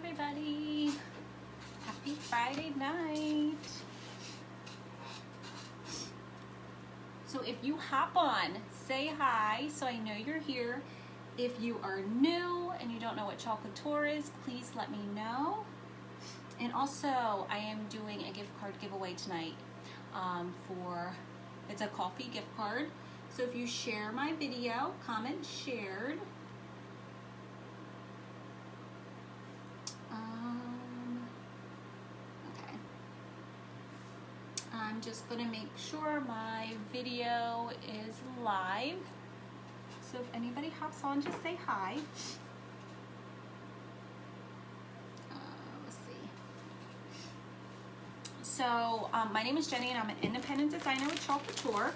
everybody. Happy Friday night. So if you hop on, say hi so I know you're here. If you are new and you don't know what chocolate tour is, please let me know. And also, I am doing a gift card giveaway tonight it's a coffee gift card. So if you share my video, comment shared. Okay. I'm just gonna make sure my video is live. So if anybody hops on, just say hi. Let's see. So my name is Jenny and I'm an independent designer with Chocolate Tour,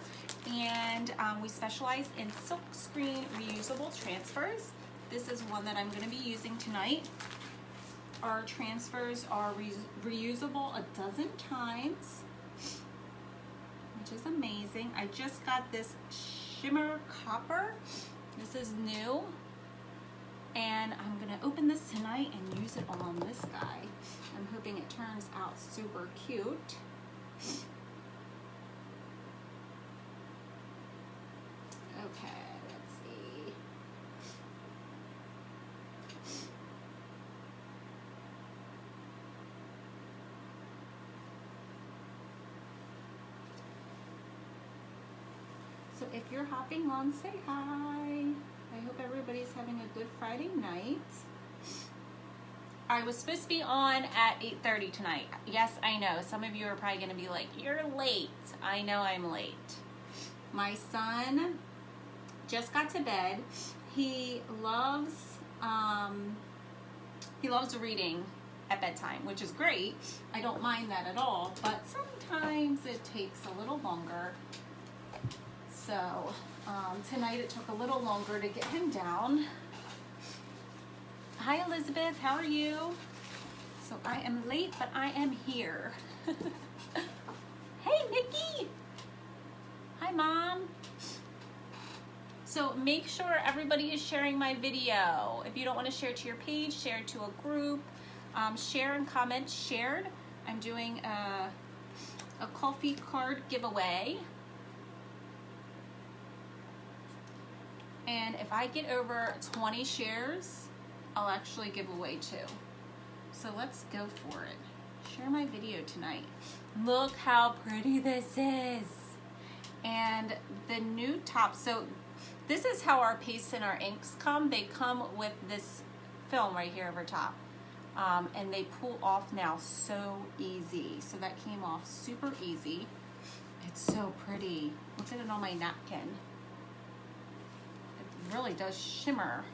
and we specialize in silk screen reusable transfers. This is one that I'm going to be using tonight. Our transfers are reusable a dozen times, which is amazing. I just got this shimmer copper. This is new, and I'm gonna open this tonight and use it on this guy. I'm hoping it turns out super cute. Okay, let's see. So if you're hopping on, say hi. I hope everybody's having a good Friday night. I was supposed to be on at 8:30 tonight. Yes, I know. Some of you are probably gonna be like, you're late. I know I'm late. My son just got to bed. He loves reading at bedtime, which is great. I don't mind that at all, but sometimes it takes a little longer. So tonight it took a little longer to get him down. Hi Elizabeth, how are you? So I am late, but I am here. Hey Nikki! Hi Mom! So make sure everybody is sharing my video. If you don't want to share it to your page, share it to a group. Share and comment shared. I'm doing a coffee card giveaway. And if I get over 20 shares, I'll actually give away 2. So let's go for it. Share my video tonight. Look how pretty this is. And the new top, so this is how our pastes and our inks come. They come with this film right here over top. And they pull off now so easy. So that came off super easy. It's so pretty. Look at it on my napkin. It really does shimmer.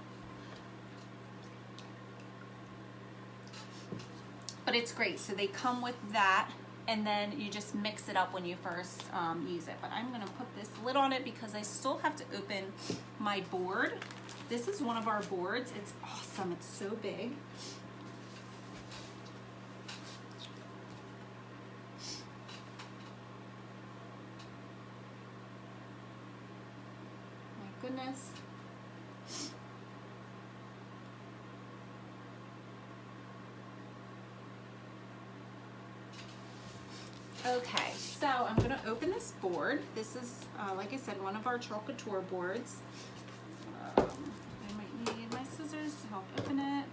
But it's great. So they come with that, and then you just mix it up when you first use it. But I'm gonna put this lid on it because I still have to open my board. This is one of our boards. It's awesome. It's so big. My goodness. Okay, so I'm going to open this board. This is, like I said, one of our Chocolate Tour boards. I might need my scissors to help open it.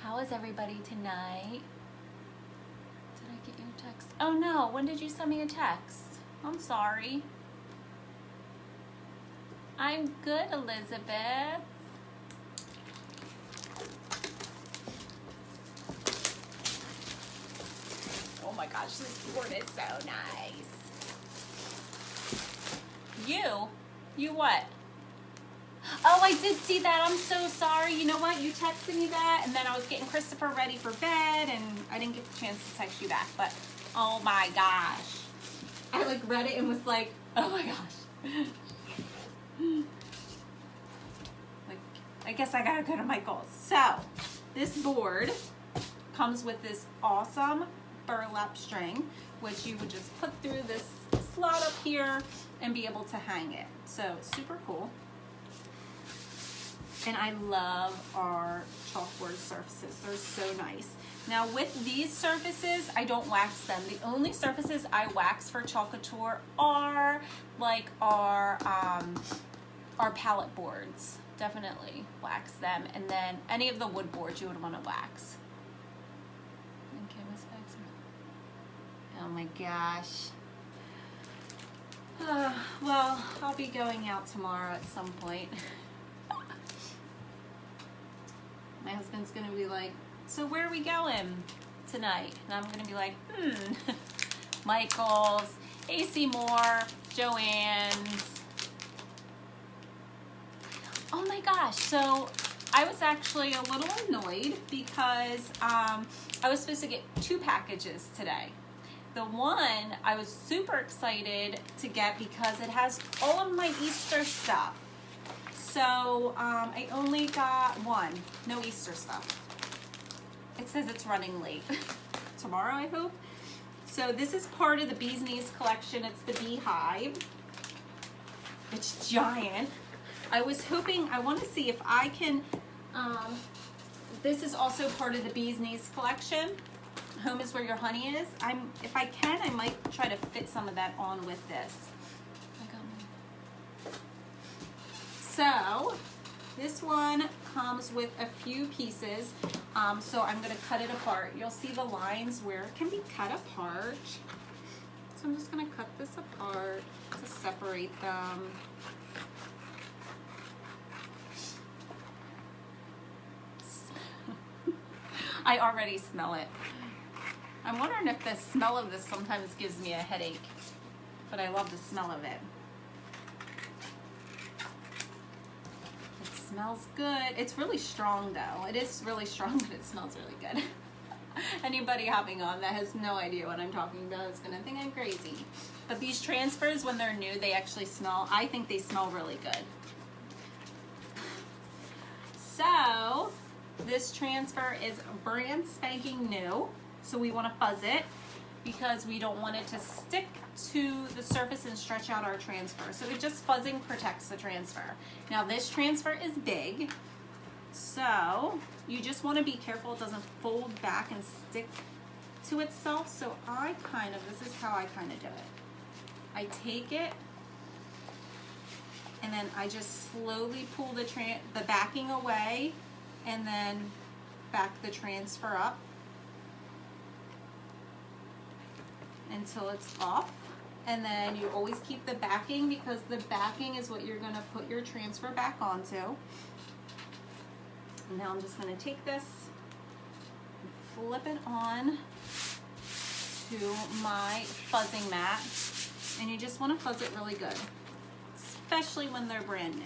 How is everybody tonight? Did I get your text? Oh no, when did you send me a text? I'm sorry. I'm good, Elizabeth. Oh my gosh, this board is so nice. You what? Oh, I did see that. I'm so sorry. You know what? You texted me that, and then I was getting Christopher ready for bed, and I didn't get the chance to text you back. But oh my gosh, I like read it and was like, oh my gosh. Like, I guess I gotta go to Michael's. So this board comes with this awesome burlap string, which you would just put through this slot up here and be able to hang it. So super cool. And I love our chalkboard surfaces. They're so nice. Now with these surfaces, I don't wax them. The only surfaces I wax for Chalk Couture are like our palette boards. Definitely wax them. And then any of the wood boards you would want to wax. Oh my gosh. Well, I'll be going out tomorrow at some point. My husband's gonna be like, so where are we going tonight? And I'm gonna be like, Michael's, AC Moore, Joann's. Oh my gosh, so I was actually a little annoyed because I was supposed to get 2 packages today. The one I was super excited to get because it has all of my Easter stuff. So I only got 1, no Easter stuff. It says it's running late. Tomorrow, I hope. So this is part of the Bee's Knees collection. It's the Bee Hive. It's giant. I was hoping, I want to see if I can, this is also part of the Bee's Knees collection. Home is where your honey is. If I can, I might try to fit some of that on with this. So this one comes with a few pieces. So I'm gonna cut it apart. You'll see the lines where it can be cut apart. So I'm just gonna cut this apart to separate them. I already smell it. I'm wondering if the smell of this sometimes gives me a headache, but I love the smell of it. It smells good. It's really strong though. It is really strong, but it smells really good. Anybody hopping on that has no idea what I'm talking about is gonna think I'm crazy. But these transfers, when they're new, they actually smell, I think they smell really good. So, this transfer is brand spanking new. So we want to fuzz it because we don't want it to stick to the surface and stretch out our transfer. So it just fuzzing protects the transfer. Now this transfer is big, so you just want to be careful it doesn't fold back and stick to itself. So this is how I kind of do it. I take it and then I just slowly pull the backing away and then back the transfer up until it's off. And then you always keep the backing because the backing is what you're gonna put your transfer back onto. And now I'm just gonna take this and flip it on to my fuzzing mat. And you just wanna fuzz it really good, especially when they're brand new.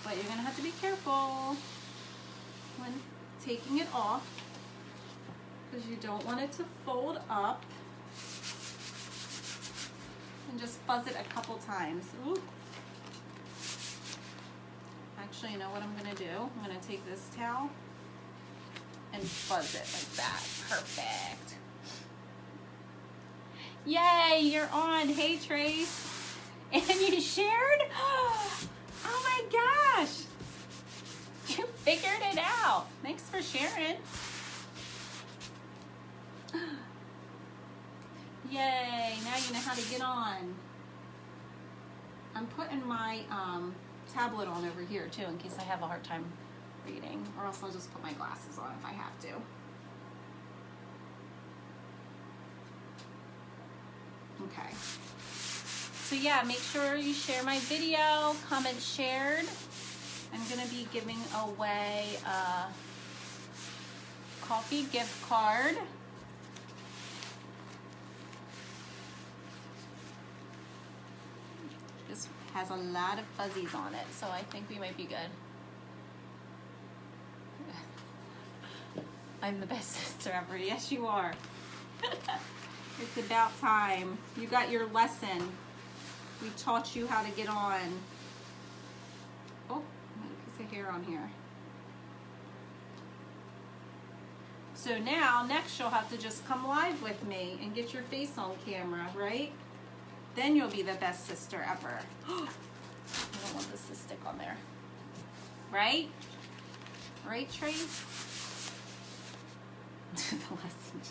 But you're gonna have to be careful when taking it off because you don't want it to fold up. And just fuzz it a couple times. Ooh. Actually, you know what I'm gonna do? I'm gonna take this towel and fuzz it like that. Perfect. Yay, you're on. Hey, Trace. And you shared? Oh my gosh. You figured it out. Thanks for sharing. Yay, now you know how to get on. I'm putting my tablet on over here too in case I have a hard time reading, or else I'll just put my glasses on if I have to. Okay. So yeah, make sure you share my video, comment shared. I'm gonna be giving away a coffee gift card. This has a lot of fuzzies on it, so I think we might be good. I'm the best sister ever. Yes, you are. It's about time. You got your lesson. We taught you how to get on. Oh, a piece of hair on here. So now, next you'll have to just come live with me and get your face on camera, right? Then you'll be the best sister ever. I don't want this to stick on there. right? Right, Trace? The lesson.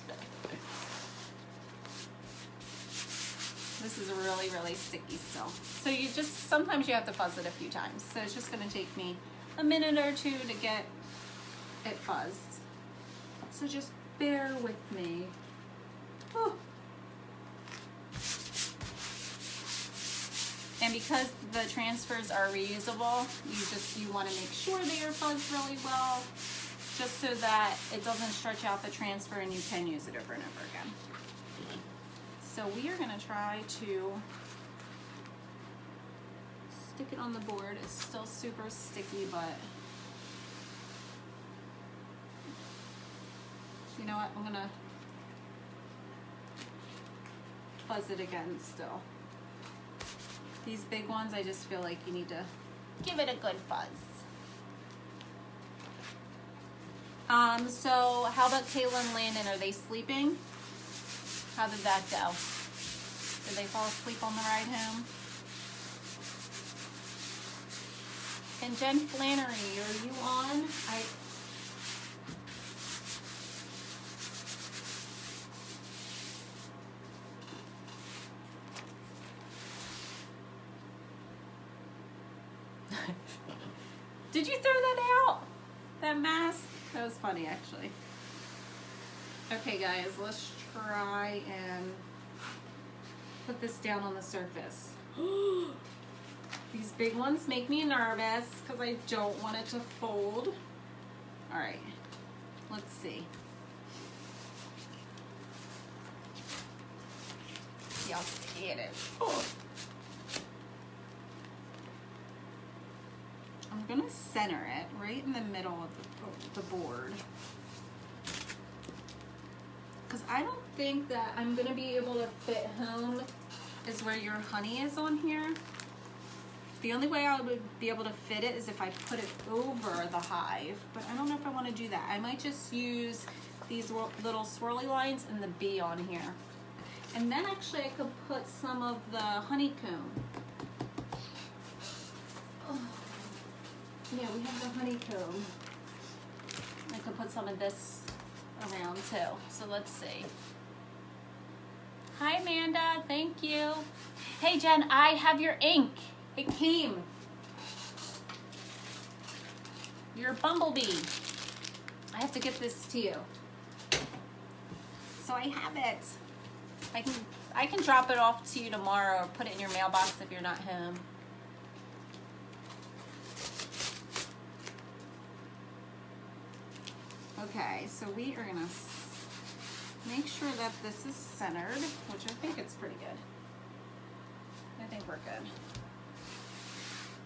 This is really, really sticky still. So you just, sometimes you have to fuzz it a few times. So it's just gonna take me a minute or two to get it fuzzed. So just bear with me. Oh. And because the transfers are reusable, you want to make sure they are fuzzed really well, just so that it doesn't stretch out the transfer and you can use it over and over again. So we are going to try to stick it on the board. It's still super sticky, but you know what? I'm going to fuzz it again still. These big ones, I just feel like you need to give it a good fuzz. So how about Kayla and Landon? Are they sleeping? How did that go? Did they fall asleep on the ride home? And Jen Flannery, are you on? Did you throw that out? That mask? That was funny, actually. Okay, guys, let's try and put this down on the surface. These big ones make me nervous because I don't want it to fold. All right, let's see. See how sticky it is. Oh. I'm gonna center it right in the middle of the board, because I don't think that I'm gonna be able to fit home is where your honey is on here. The only way I would be able to fit it is if I put it over the hive, but I don't know if I want to do that. I might just use these little swirly lines and the bee on here, and then actually I could put some of the honeycomb. Yeah, we have the honeycomb. I could put some of this around too. So let's see. Hi Amanda, thank you. Hey Jen, I have your ink. It came. Your bumblebee. I have to get this to you. So I have it. I can drop it off to you tomorrow or put it in your mailbox if you're not home. Okay, so we are gonna make sure that this is centered, which I think it's pretty good. I think we're good.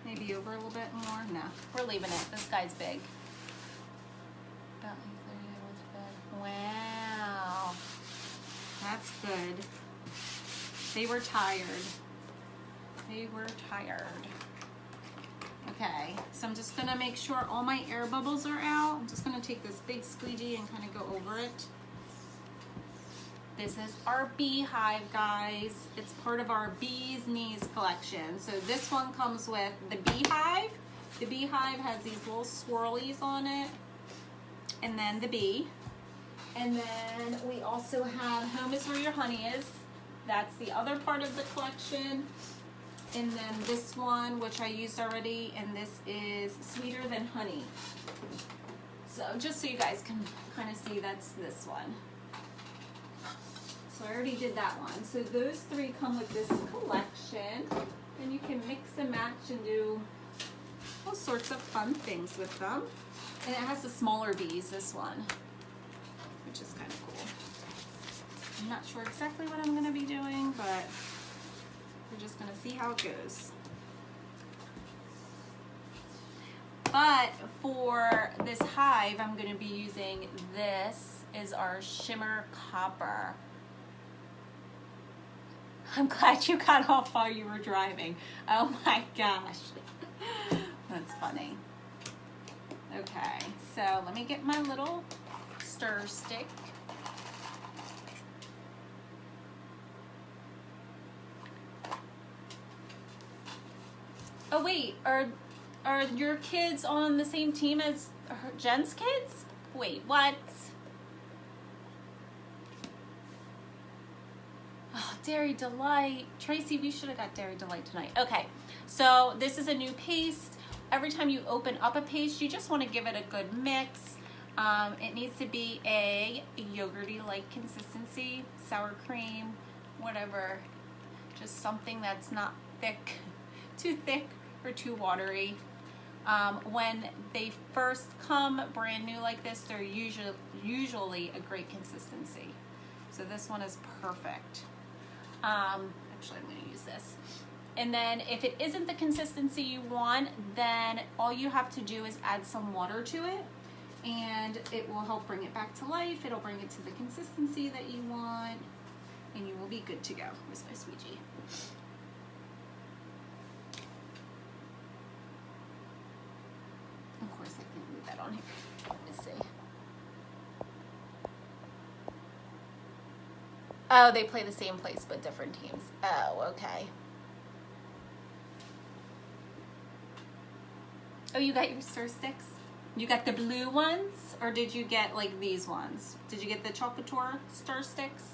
Maybe over a little bit more? No, we're leaving it. This guy's big. Wow, that's good. They were tired. They were tired. Okay, so I'm just gonna make sure all my air bubbles are out. I'm just gonna take this big squeegee and kind of go over it. This is our beehive, guys. It's part of our Bee's Knees collection. So this one comes with the beehive. The beehive has these little swirlies on it, and then the bee. And then we also have Home is Where Your Honey Is. That's the other part of the collection. And then this one, which I used already, and this is Sweeter Than Honey. So just so you guys can kind of see, that's this one. So I already did that one. So those three come with this collection, and you can mix and match and do all sorts of fun things with them. And it has the smaller bees, this one, which is kind of cool. I'm not sure exactly what I'm going to be doing, but we're just going to see how it goes. But for this hive, I'm going to be using this is our Shimmer Copper. I'm glad you got off while you were driving. Oh my gosh. That's funny. Okay, so let me get my little stir stick. Oh wait, are Are your kids on the same team as Jen's kids? Wait, what? Oh, Dairy Delight. Tracy, we should have got Dairy Delight tonight. Okay, so this is a new paste. Every time you open up a paste, you just want to give it a good mix. It needs to be a yogurty-like consistency, sour cream, whatever. Just something that's not thick, too thick or too watery. When they first come brand new like this, they're usually a great consistency. So this one is perfect. Actually, I'm going to use this. And then if it isn't the consistency you want, then all you have to do is add some water to it, and it will help bring it back to life. It'll bring it to the consistency that you want, and you will be good to go. Where's my squeegee? Of course, I can't leave that on here. Let me see. Oh, they play the same place but different teams. Oh, okay. Oh, you got your stir sticks? You got the blue ones, or did you get like these ones? Did you get the Chocolate stir sticks?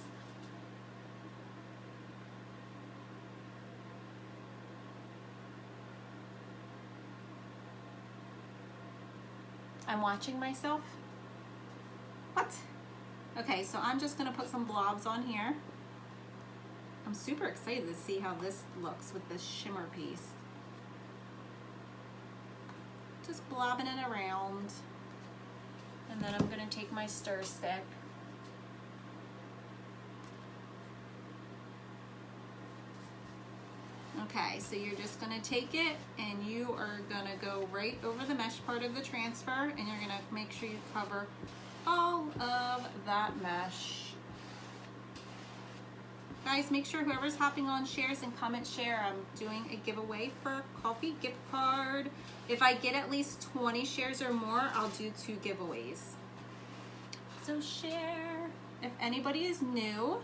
I'm watching myself. What? Okay, so I'm just gonna put some blobs on here. I'm super excited to see how this looks with this shimmer piece. Just blobbing it around. And then I'm gonna take my stir stick. Okay, so you're just gonna take it and you are gonna go right over the mesh part of the transfer, and you're gonna make sure you cover all of that mesh. Guys, make sure whoever's hopping on shares and comment share. I'm doing a giveaway for a coffee gift card. If I get at least 20 shares or more, I'll do 2 giveaways. So share. If anybody is new,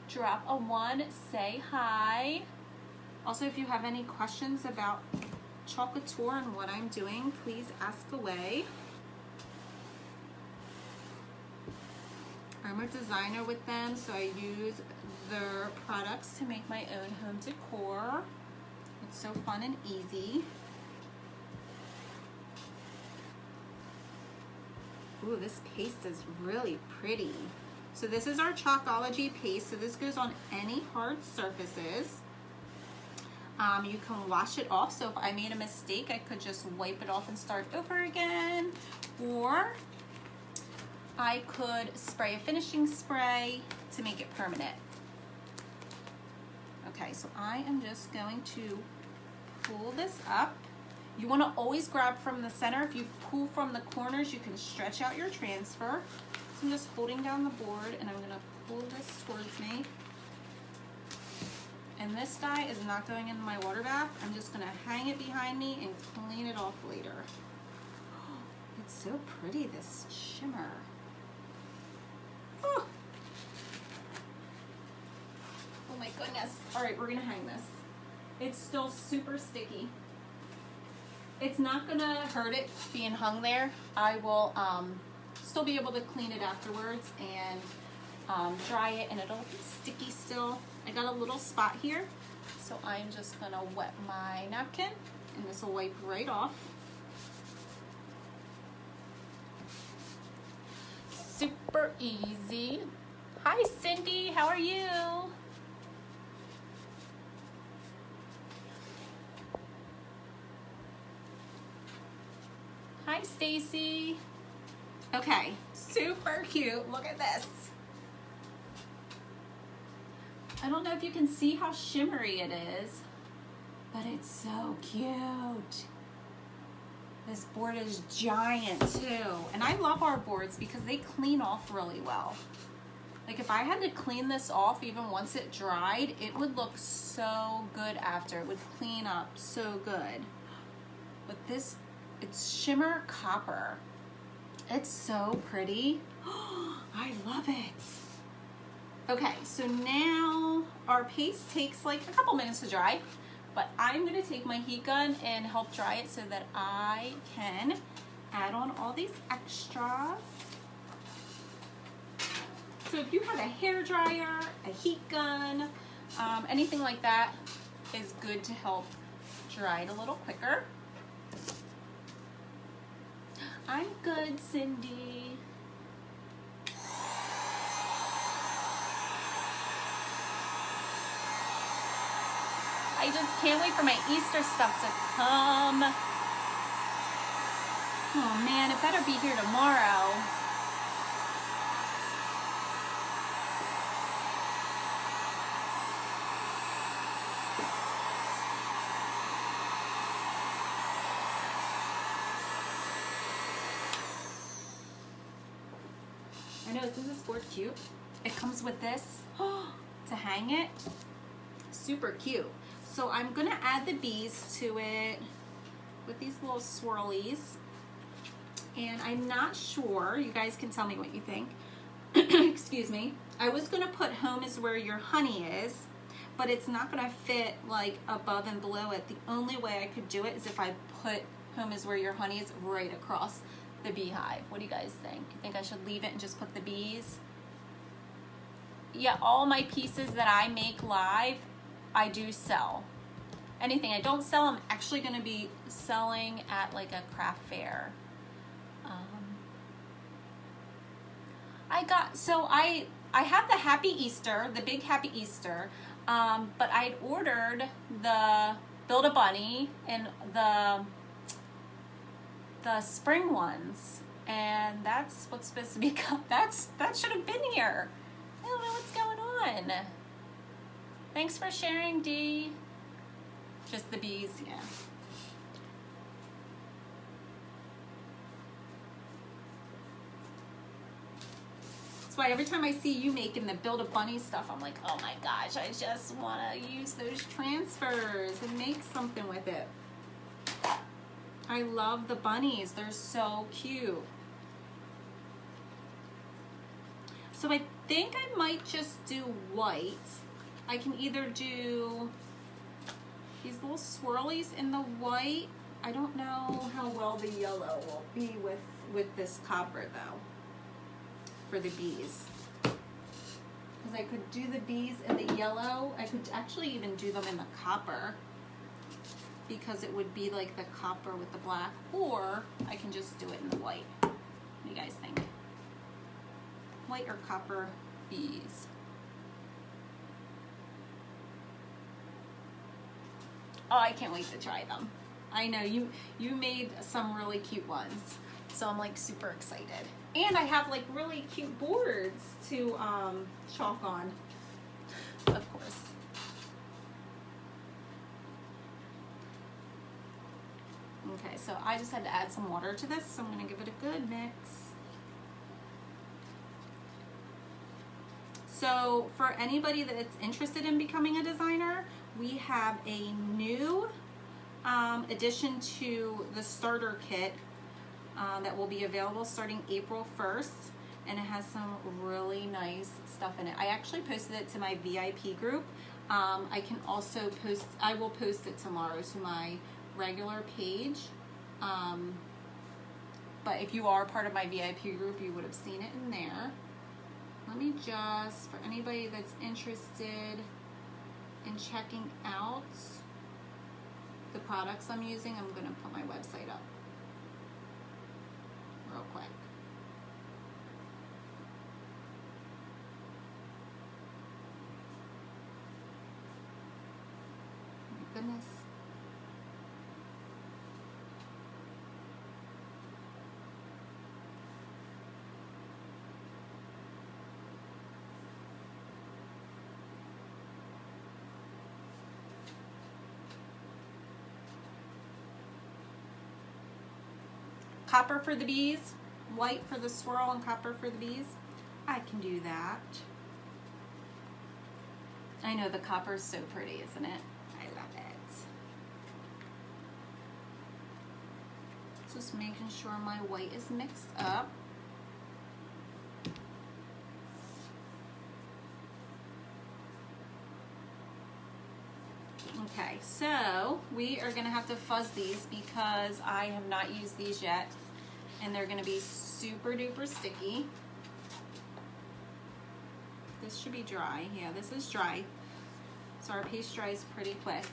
drop a 1, say hi. Also, if you have any questions about Chocolate Tour and what I'm doing, please ask away. I'm a designer with them, so I use their products to make my own home decor. It's so fun and easy. Ooh, this paste is really pretty. So this is our Chalkology paste. So this goes on any hard surfaces. You can wash it off. So if I made a mistake, I could just wipe it off and start over again. Or I could spray a finishing spray to make it permanent. Okay, so I am just going to pull this up. You want to always grab from the center. If you pull from the corners, you can stretch out your transfer. So I'm just holding down the board and I'm going to pull this towards me. And this dye is not going in my water bath. I'm just going to hang it behind me and clean it off later. It's so pretty, this shimmer. Oh my goodness. All right, we're gonna hang this. It's still super sticky. It's not gonna hurt it being hung there. I will still be able to clean it afterwards and dry it, and it'll be sticky still. I got a little spot here, so I'm just gonna wet my napkin and this will wipe right off. Super easy. Hi Cindy, how are you? Hi Stacy. Okay, super cute. Look at this. I don't know if you can see how shimmery it is, but it's so cute. This board is giant too. And I love our boards because they clean off really well. Like if I had to clean this off even once it dried, it would look so good after. It would clean up so good. But this, it's shimmer copper. It's so pretty. I love it. Okay, so now our paste takes like a couple minutes to dry. But I'm gonna take my heat gun and help dry it so that I can add on all these extras. So if you have a hair dryer, a heat gun, anything like that is good to help dry it a little quicker. I'm good, Cindy. I just can't wait for my Easter stuff to come. Oh man, it better be here tomorrow. I know, isn't this board cute? It comes with this to hang it. Super cute. So I'm gonna add the bees to it with these little swirlies. And I'm not sure, you guys can tell me what you think. Excuse me. I was gonna put home is where your honey is, but it's not gonna fit like above and below it. The only way I could do it is if I put home is where your honey is right across the beehive. What do you guys think? You think I should leave it and just put the bees? Yeah, all my pieces that I make live, I do sell. Anything I don't sell, I'm actually going to be selling at like a craft fair. I have the Happy Easter, the big Happy Easter, but I'd ordered the Build-A-Bunny and the spring ones, and that's what's supposed to be that should have been here. I don't know what's going on. Thanks for sharing, Dee. Just the bees, yeah. That's why every time I see you making the Build-A-Bunny stuff, I'm like, oh my gosh, I just want to use those transfers and make something with it. I love the bunnies. They're so cute. So I think I might just do white. I can either do these little swirlies in the white. I don't know how well the yellow will be with this copper though, for the bees. Because I could do the bees in the yellow. I could actually even do them in the copper, because it would be like the copper with the black, or I can just do it in the white. What do you guys think? White or copper bees? Oh, I can't wait to try them. I know you made some really cute ones, so I'm like super excited. And I have like really cute boards to chalk on, of course. Okay, so I just had to add some water to this, so I'm gonna give it a good mix. So for anybody that's interested in becoming a designer, we have a new addition to the starter kit that will be available starting April 1st, and it has some really nice stuff in it. I actually posted it to my VIP group. I can also I will post it tomorrow to my regular page, but if you are part of my VIP group, you would have seen it in there. Let me just, for anybody that's interested in checking out the products I'm using, I'm going to put my website up real quick. Oh my goodness. Copper for the bees, white for the swirl, and copper for the bees. I can do that. I know the copper is so pretty, isn't it? I love it. Just making sure my white is mixed up. Okay, so we are gonna have to fuzz these because I have not used these yet, and they're gonna be super duper sticky. This should be dry. Yeah, this is dry. So our paste dries pretty quick.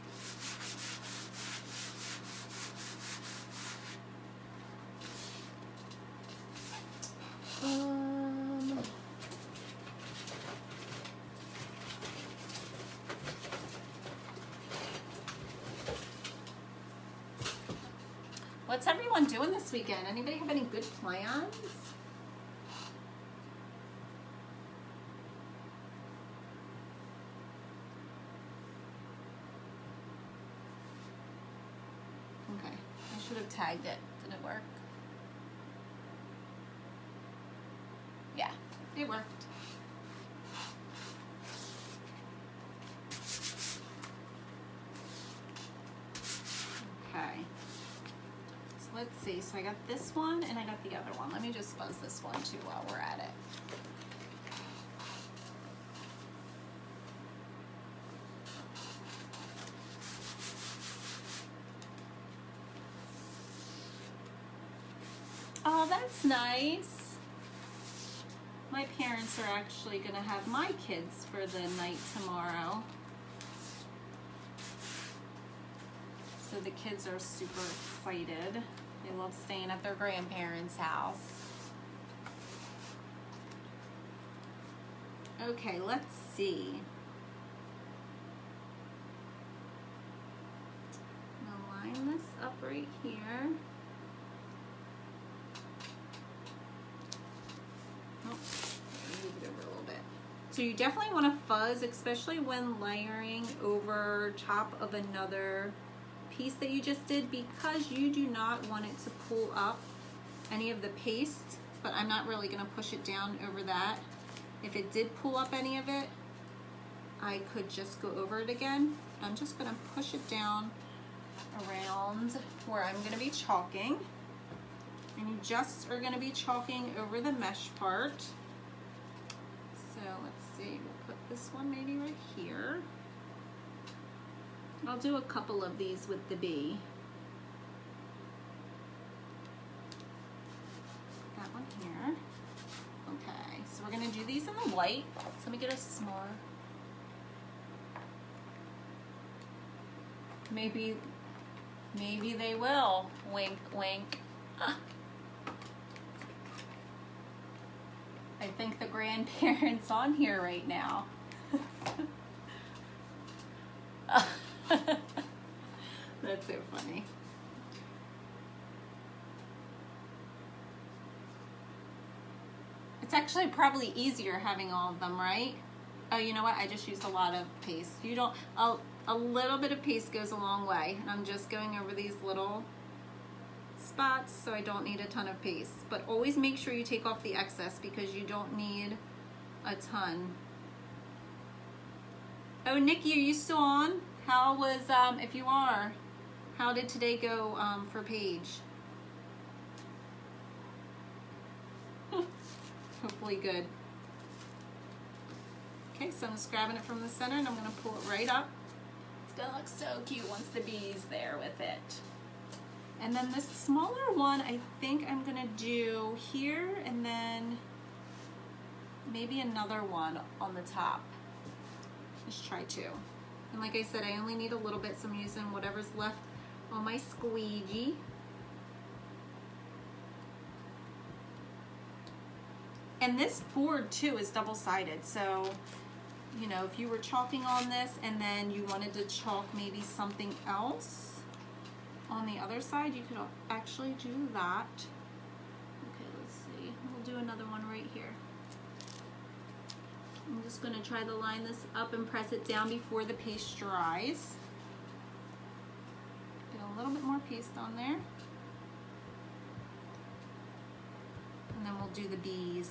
What's everyone doing this weekend? Anybody have any good plans? Okay, I should have tagged it. Did it work? Yeah, it worked. Okay. So let's see. So I got this one and I got the other one. Let me just fuzz this one too while we're at it. Oh, that's nice. My parents are actually going to have my kids for the night tomorrow. So the kids are super excited. They love staying at their grandparents' house. Okay, let's see. I'm gonna line this up right here. So you definitely want to fuzz, especially when layering over top of another piece that you just did, because you do not want it to pull up any of the paste, but I'm not really going to push it down over that. If it did pull up any of it, I could just go over it again. I'm just going to push it down around where I'm going to be chalking. And you just are going to be chalking over the mesh part. So let's see, we'll put this one maybe right here. I'll do a couple of these with the bee. That one here. Okay, so we're gonna do these in the white. So let me get a smaller. Maybe they will. Wink, wink. I think the grandparents on here right now. That's so funny. It's actually probably easier having all of them, right? Oh, you know what? I just used a lot of paste. You don't, a little bit of paste goes a long way. And I'm just going over these little spots so I don't need a ton of paste. But always make sure you take off the excess because you don't need a ton. Oh, Nikki, are you still on? How was, if you are, how did today go for Paige? Hopefully good. Okay, so I'm just grabbing it from the center and I'm gonna pull it right up. It's gonna look so cute once the bee's there with it. And then this smaller one, I think I'm gonna do here and then maybe another one on the top. Let's try two. And like I said, I only need a little bit, so I'm using whatever's left on my squeegee. And this board too is double-sided, so you know, if you were chalking on this and then you wanted to chalk maybe something else on the other side, you could actually do that. Okay, let's see. We'll do another one right here. I'm just going to try to line this up and press it down before the paste dries. Get a little bit more paste on there. And then we'll do the bees.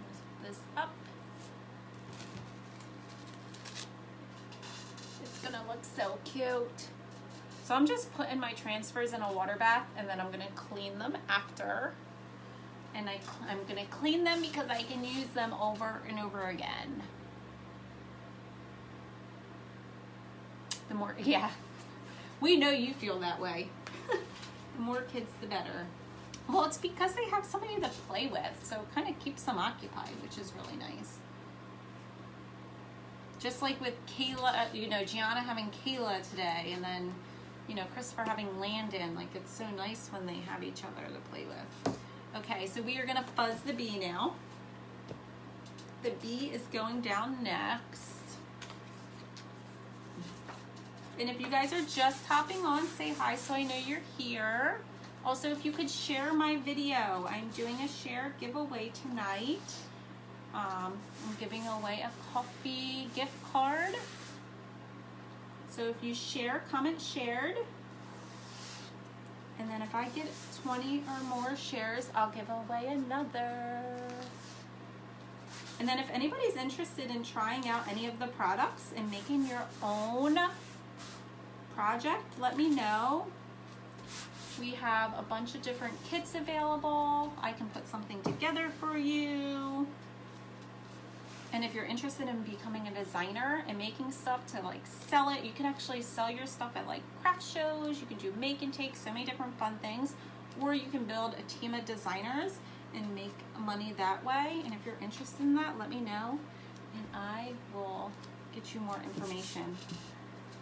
Lift this up. It's going to look so cute. So I'm just putting my transfers in a water bath and then I'm gonna clean them after. And I'm gonna clean them because I can use them over and over again. The more, yeah, we know you feel that way. The more kids, the better. Well, it's because they have somebody to play with, so it kind of keeps them occupied, which is really nice. Just like with Kayla, you know, Gianna having Kayla today, and then, you know, Christopher having Landon. Like, it's so nice when they have each other to play with. Okay, so we are gonna fuzz the bee now. The bee is going down next. And if you guys are just hopping on, say hi so I know you're here. Also, if you could share my video. I'm doing a share giveaway tonight. I'm giving away a coffee gift card. So if you share, comment shared. And then if I get 20 or more shares, I'll give away another. And then if anybody's interested in trying out any of the products and making your own project, let me know. We have a bunch of different kits available. I can put something together for you. And if you're interested in becoming a designer and making stuff to like sell it, you can actually sell your stuff at like craft shows. You can do make and take, so many different fun things. Or you can build a team of designers and make money that way. And if you're interested in that, let me know and I will get you more information.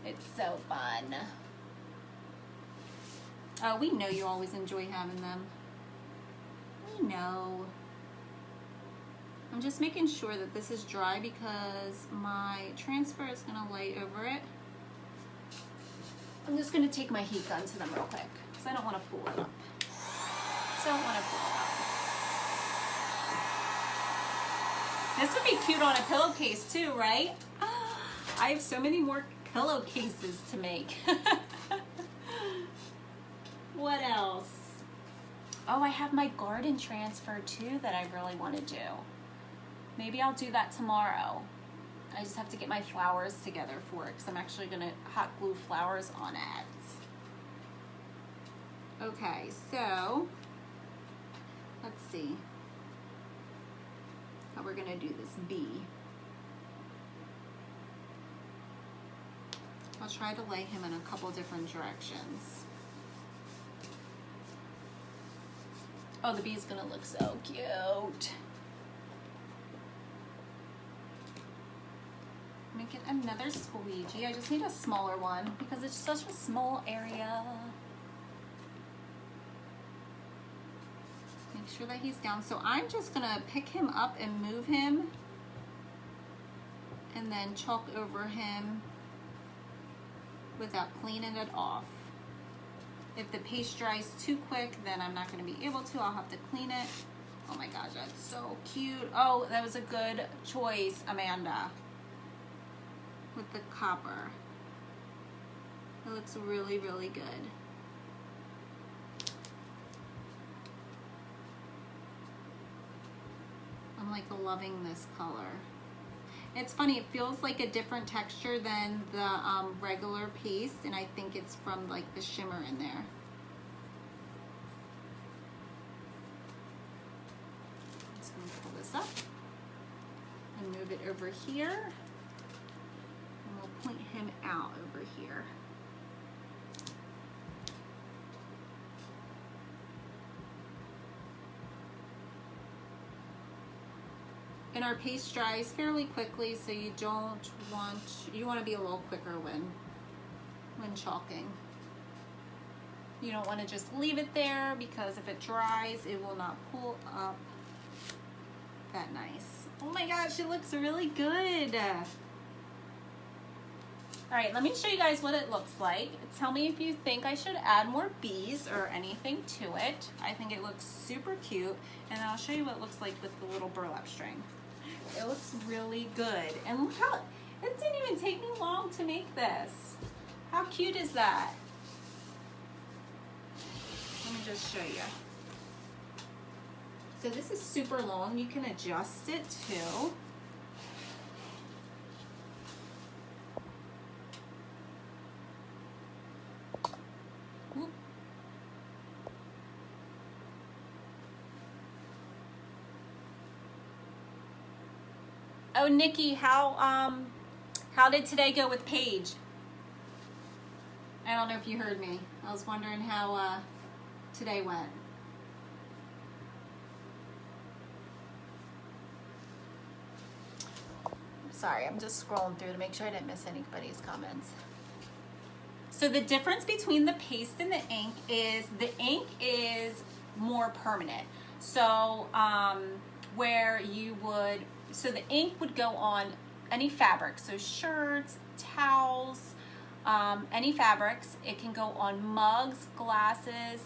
It's so fun. We know you always enjoy having them. We know. I'm just making sure that this is dry because my transfer is gonna lay over it. I'm just gonna take my heat gun to them real quick because I don't wanna pull it up. This would be cute on a pillowcase too, right? I have so many more pillowcases to make. What else? Oh, I have my garden transfer too that I really want to do. Maybe I'll do that tomorrow. I just have to get my flowers together for it because I'm actually going to hot glue flowers on it. Okay, so let's see how we're going to do this bee. I'll try to lay him in a couple different directions. Oh, the bee's gonna look so cute. Make it another squeegee. I just need a smaller one because it's such a small area. Make sure that he's down. So I'm just gonna pick him up and move him and then chalk over him without cleaning it off. If the paste dries too quick, then I'm not going to be able to. I'll have to clean it. Oh my gosh, that's so cute. Oh, that was a good choice, Amanda, with the copper. It looks really, really good. I'm like loving this color. It's funny, it feels like a different texture than the regular paste, and I think it's from like the shimmer in there. I'm just gonna pull this up and move it over here, and we'll point him out over here. And our paste dries fairly quickly, so you want to be a little quicker when chalking. You don't want to just leave it there because if it dries, it will not pull up that nice. Oh my gosh, it looks really good. All right, let me show you guys what it looks like. Tell me if you think I should add more bees or anything to it. I think it looks super cute, and I'll show you what it looks like with the little burlap string. It looks really good. And look how, it didn't even take me long to make this. How cute is that? Let me just show you. So this is super long. You can adjust it too. Oh, Nikki, how did today go with Paige? I don't know if you heard me. I was wondering how today went. Sorry, I'm just scrolling through to make sure I didn't miss anybody's comments. So the difference between the paste and the ink is more permanent. So where you would, so the ink would go on any fabric, so shirts, towels, any fabrics. It can go on mugs, glasses,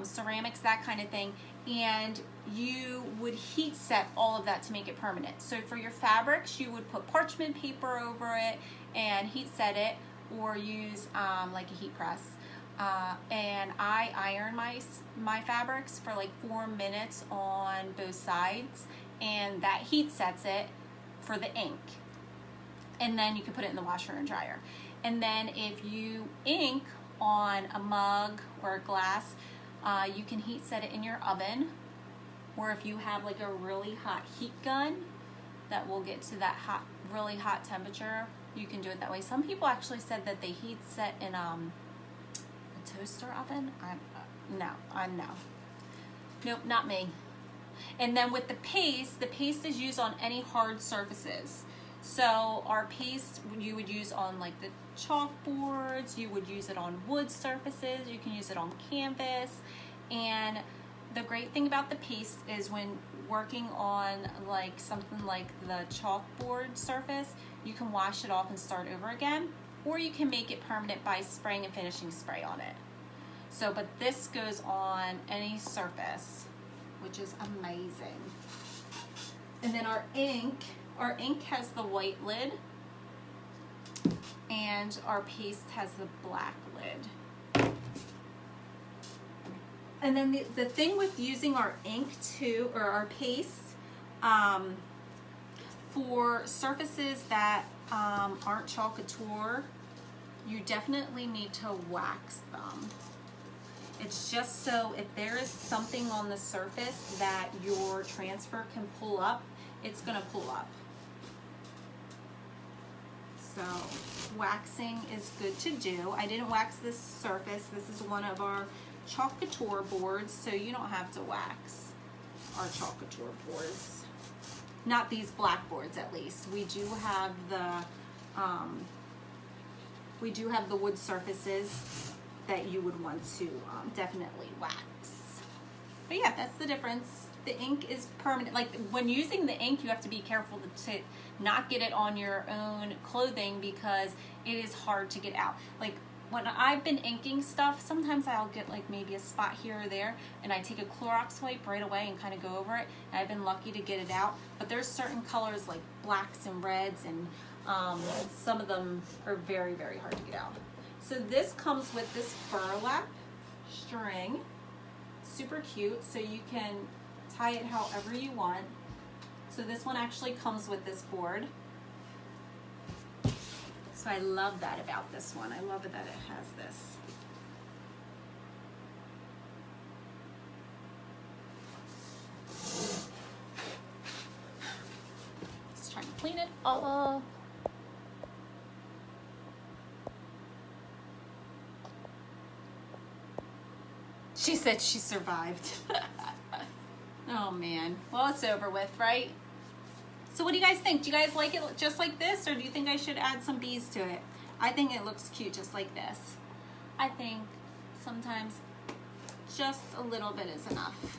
ceramics, that kind of thing. And you would heat set all of that to make it permanent. So for your fabrics, you would put parchment paper over it and heat set it, or use like a heat press. And I iron my fabrics for like 4 minutes on both sides, and that heat sets it for the ink. And then you can put it in the washer and dryer. And then if you ink on a mug or a glass, you can heat set it in your oven, or if you have like a really hot heat gun that will get to that really hot temperature, you can do it that way. Some people actually said that they heat set in a toaster oven. No. Nope, not me. And then with the paste is used on any hard surfaces. So our paste you would use on like the chalkboards, you would use it on wood surfaces, you can use it on canvas. And the great thing about the paste is when working on like something like the chalkboard surface, you can wash it off and start over again, or you can make it permanent by spraying and finishing spray on it. So, but this goes on any surface, which is amazing. And then our ink has the white lid, and our paste has the black lid. And then the thing with using our ink too, or our paste, for surfaces that aren't chalk couture, you definitely need to wax them. It's just so if there is something on the surface that your transfer can pull up, it's gonna pull up. So waxing is good to do. I didn't wax this surface. This is one of our chalk couture boards, so you don't have to wax our chalk couture boards. Not these black boards, at least. We do have the wood surfaces that you would want to definitely wax. But yeah, that's the difference. The ink is permanent. Like when using the ink, you have to be careful to not get it on your own clothing, because it is hard to get out. Like when I've been inking stuff, sometimes I'll get like maybe a spot here or there, and I take a Clorox wipe right away and kind of go over it, and I've been lucky to get it out. But there's certain colors like blacks and reds, and some of them are very, very hard to get out. So this comes with this burlap string, super cute, so you can tie it however you want. So this one actually comes with this board. So I love that about this one. I love it that it has this. Just trying to clean it all. She said she survived. Oh man, well it's over with, right? So what do you guys think? Do you guys like it just like this, or do you think I should add some beads to it? I think it looks cute just like this. I think sometimes just a little bit is enough.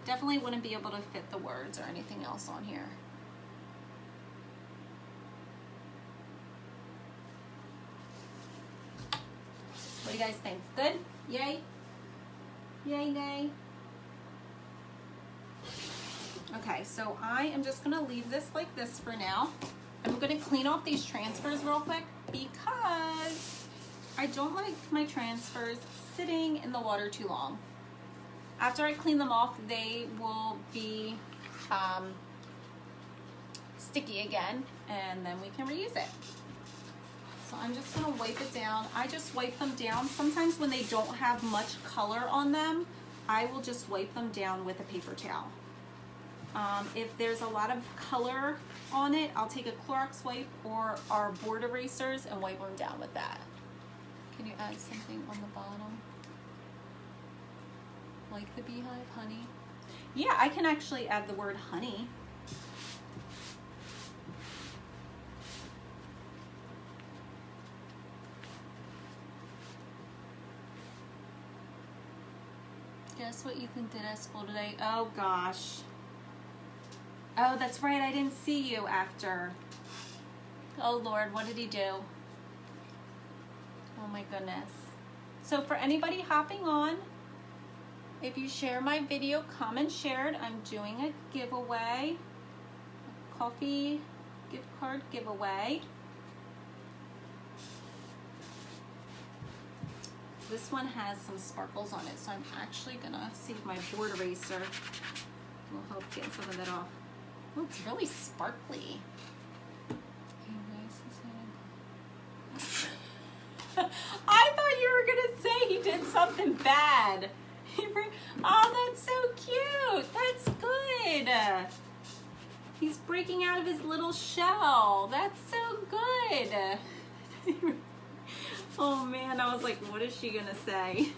Definitely wouldn't be able to fit the words or anything else on here. What do you guys think? Good? Yay? Yay, nay? Okay, so I am just gonna leave this like this for now. I'm gonna clean off these transfers real quick because I don't like my transfers sitting in the water too long. After I clean them off, they will be sticky again, and then we can reuse it. So I'm just gonna wipe it down. I just wipe them down. Sometimes when they don't have much color on them, I will just wipe them down with a paper towel. If there's a lot of color on it, I'll take a Clorox wipe or our board erasers and wipe them down with that. Can you add something on the bottom? Like the beehive, honey? Yeah, I can actually add the word honey. Guess what Ethan did at school today? Oh gosh. Oh, that's right, I didn't see you after. Oh Lord, what did he do? Oh my goodness. So for anybody hopping on, if you share my video, comment shared, I'm doing a giveaway, a coffee gift card giveaway. This one has some sparkles on it, so I'm actually gonna see if my board eraser will help get some of that off. Oh, it's really sparkly. I thought you were gonna say he did something bad. Oh, that's so cute. That's good. He's breaking out of his little shell. That's so good. Oh man, I was like, what is she gonna say?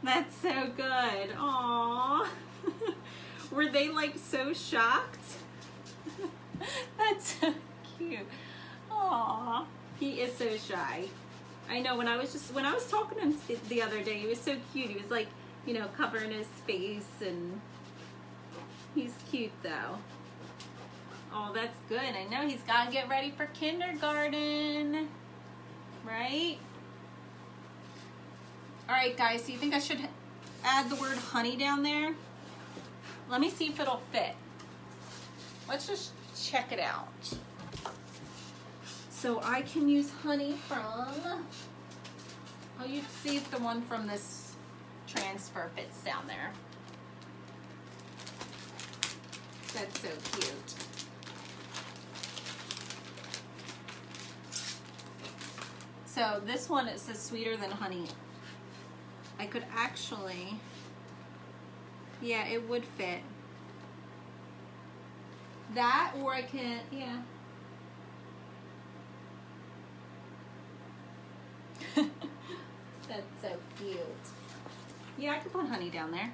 That's so good. Aww. Were they like so shocked? That's so cute. Aww. He is so shy. I know, when I was talking to him the other day, he was so cute. He was like, you know, covering his face, and he's cute though. Oh, that's good. I know he's got to get ready for kindergarten, right? All right, guys, so you think I should add the word honey down there? Let me see if it'll fit. Let's just check it out. So I can use honey from, oh, you see if the one from this transfer fits down there. That's so cute. So this one, it says sweeter than honey. I could actually, yeah, it would fit. That, or I can, yeah. That's so cute. Yeah, I could put honey down there.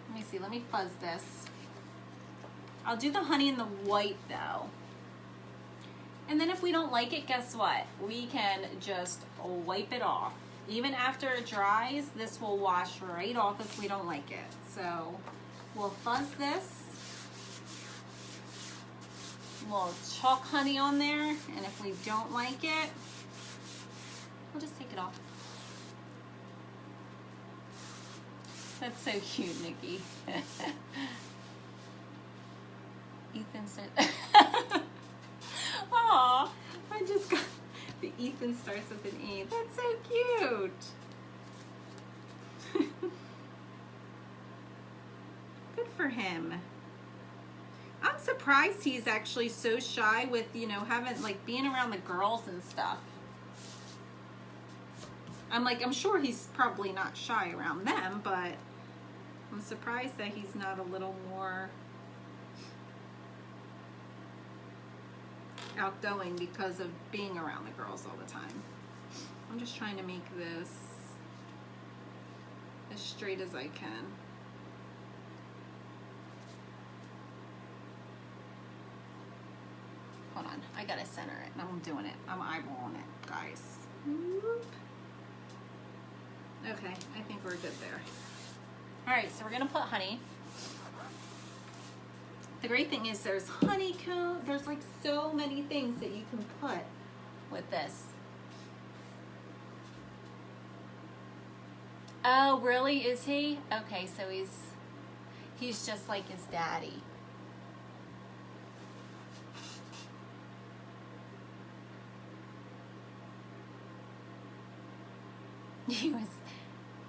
Let me see, let me fuzz this. I'll do the honey in the white though. And then if we don't like it, guess what? We can just wipe it off. Even after it dries, this will wash right off if we don't like it. So we'll fuzz this. We'll chalk honey on there, and if we don't like it, we'll just take it off. That's so cute, Nikki. Ethan said, aw, I just got, the Ethan starts with an E. That's so cute. Good for him. I'm surprised he's actually so shy with, you know, having, like, being around the girls and stuff. I'm sure he's probably not shy around them, but I'm surprised that he's not a little more outgoing because of being around the girls all the time. I'm just trying to make this as straight as I can. Hold on, I gotta center it. I'm doing it. I'm eyeballing it, guys. Whoop. Okay, I think we're good there. All right, so we're gonna put honey. The great thing is there's honeycomb. There's like so many things that you can put with this. Oh, really? Is he? Okay, so he's just like his daddy. He was,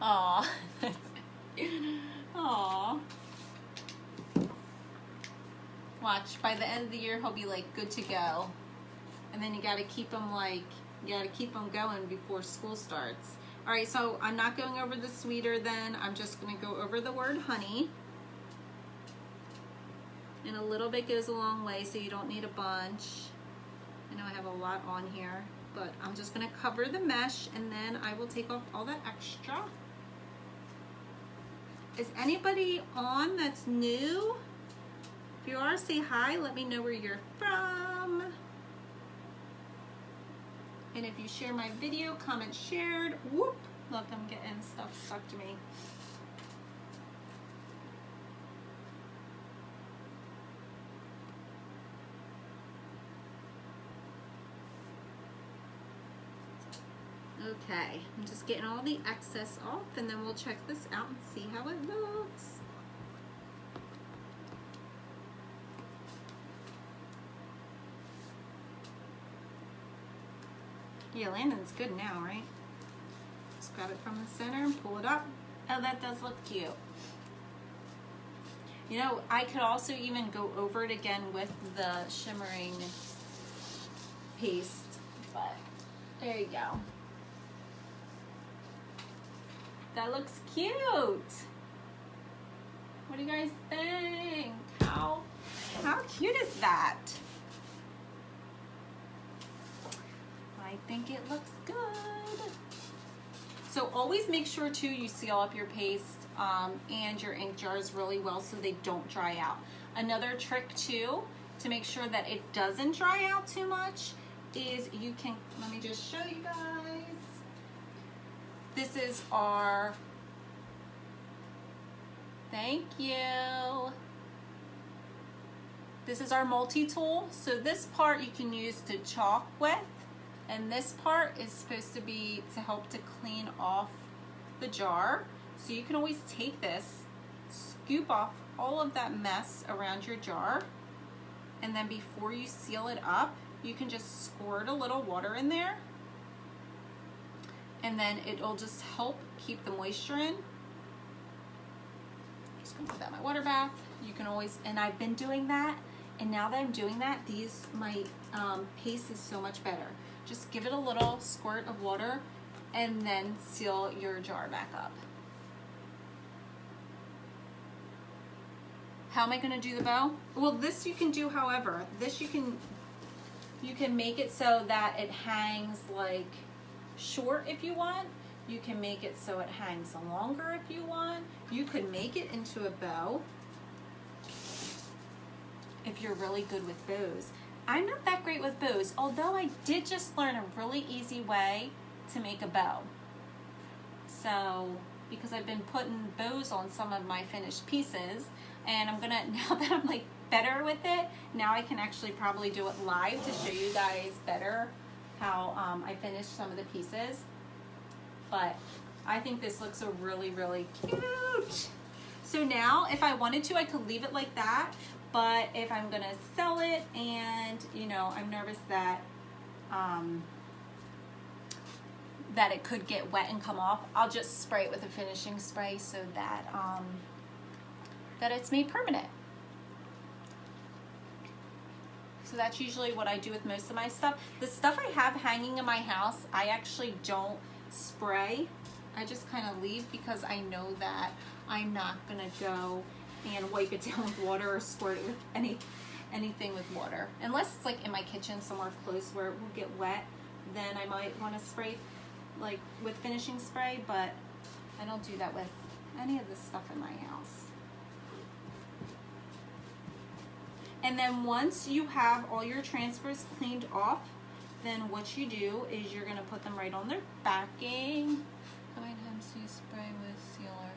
aw. Aw. Watch, by the end of the year, he'll be like good to go. And then you gotta keep him like You gotta keep them going before school starts. All right, so I'm not going over the sweeter then. I'm just gonna go over the word honey. And a little bit goes a long way, so you don't need a bunch. I know I have a lot on here, but I'm just gonna cover the mesh and then I will take off all that extra. Is anybody on that's new? If you are, say hi, let me know where you're from. And if you share my video, comment shared. Whoop, look, I'm getting stuff stuck to me. Okay, I'm just getting all the excess off and then we'll check this out and see how it looks. Yeah, Landon's good now, right? Just grab it from the center and pull it up. Oh, that does look cute. You know, I could also even go over it again with the shimmering paste, but there you go. That looks cute. What do you guys think? How cute is that? I think it looks good. So always make sure too you seal up your paste and your ink jars really well so they don't dry out. Another trick too to make sure that it doesn't dry out too much is you can, let me just show you guys. This is our, thank you. This is our multi-tool. So this part you can use to chalk with, and this part is supposed to be to help to clean off the jar. So you can always take this, scoop off all of that mess around your jar, and then before you seal it up, you can just squirt a little water in there, and then it'll just help keep the moisture in. Just gonna put that in my water bath. You can always, and I've been doing that, and now that I'm doing that, my paste is so much better. Just give it a little squirt of water and then seal your jar back up. How am I gonna do the bow? Well, this you can do however. This you can make it so that it hangs like short if you want. You can make it so it hangs longer if you want. You could make it into a bow if you're really good with bows. I'm not that great with bows, although I did just learn a really easy way to make a bow. So, because I've been putting bows on some of my finished pieces, and I'm gonna, now that I'm like better with it, now I can actually probably do it live to show you guys better how I finished some of the pieces. But I think this looks a really, really cute. So now, if I wanted to, I could leave it like that. But if I'm gonna sell it and, you know, I'm nervous that that it could get wet and come off, I'll just spray it with a finishing spray so that that it's made permanent. So that's usually what I do with most of my stuff. The stuff I have hanging in my house, I actually don't spray. I just kind of leave because I know that I'm not gonna go and wipe it down with water or squirt it with anything with water. Unless it's like in my kitchen somewhere close where it will get wet, then I might want to spray like with finishing spray, but I don't do that with any of the stuff in my house. And then once you have all your transfers cleaned off, then what you do is you're gonna put them right on their backing. How many times do you spray with sealer?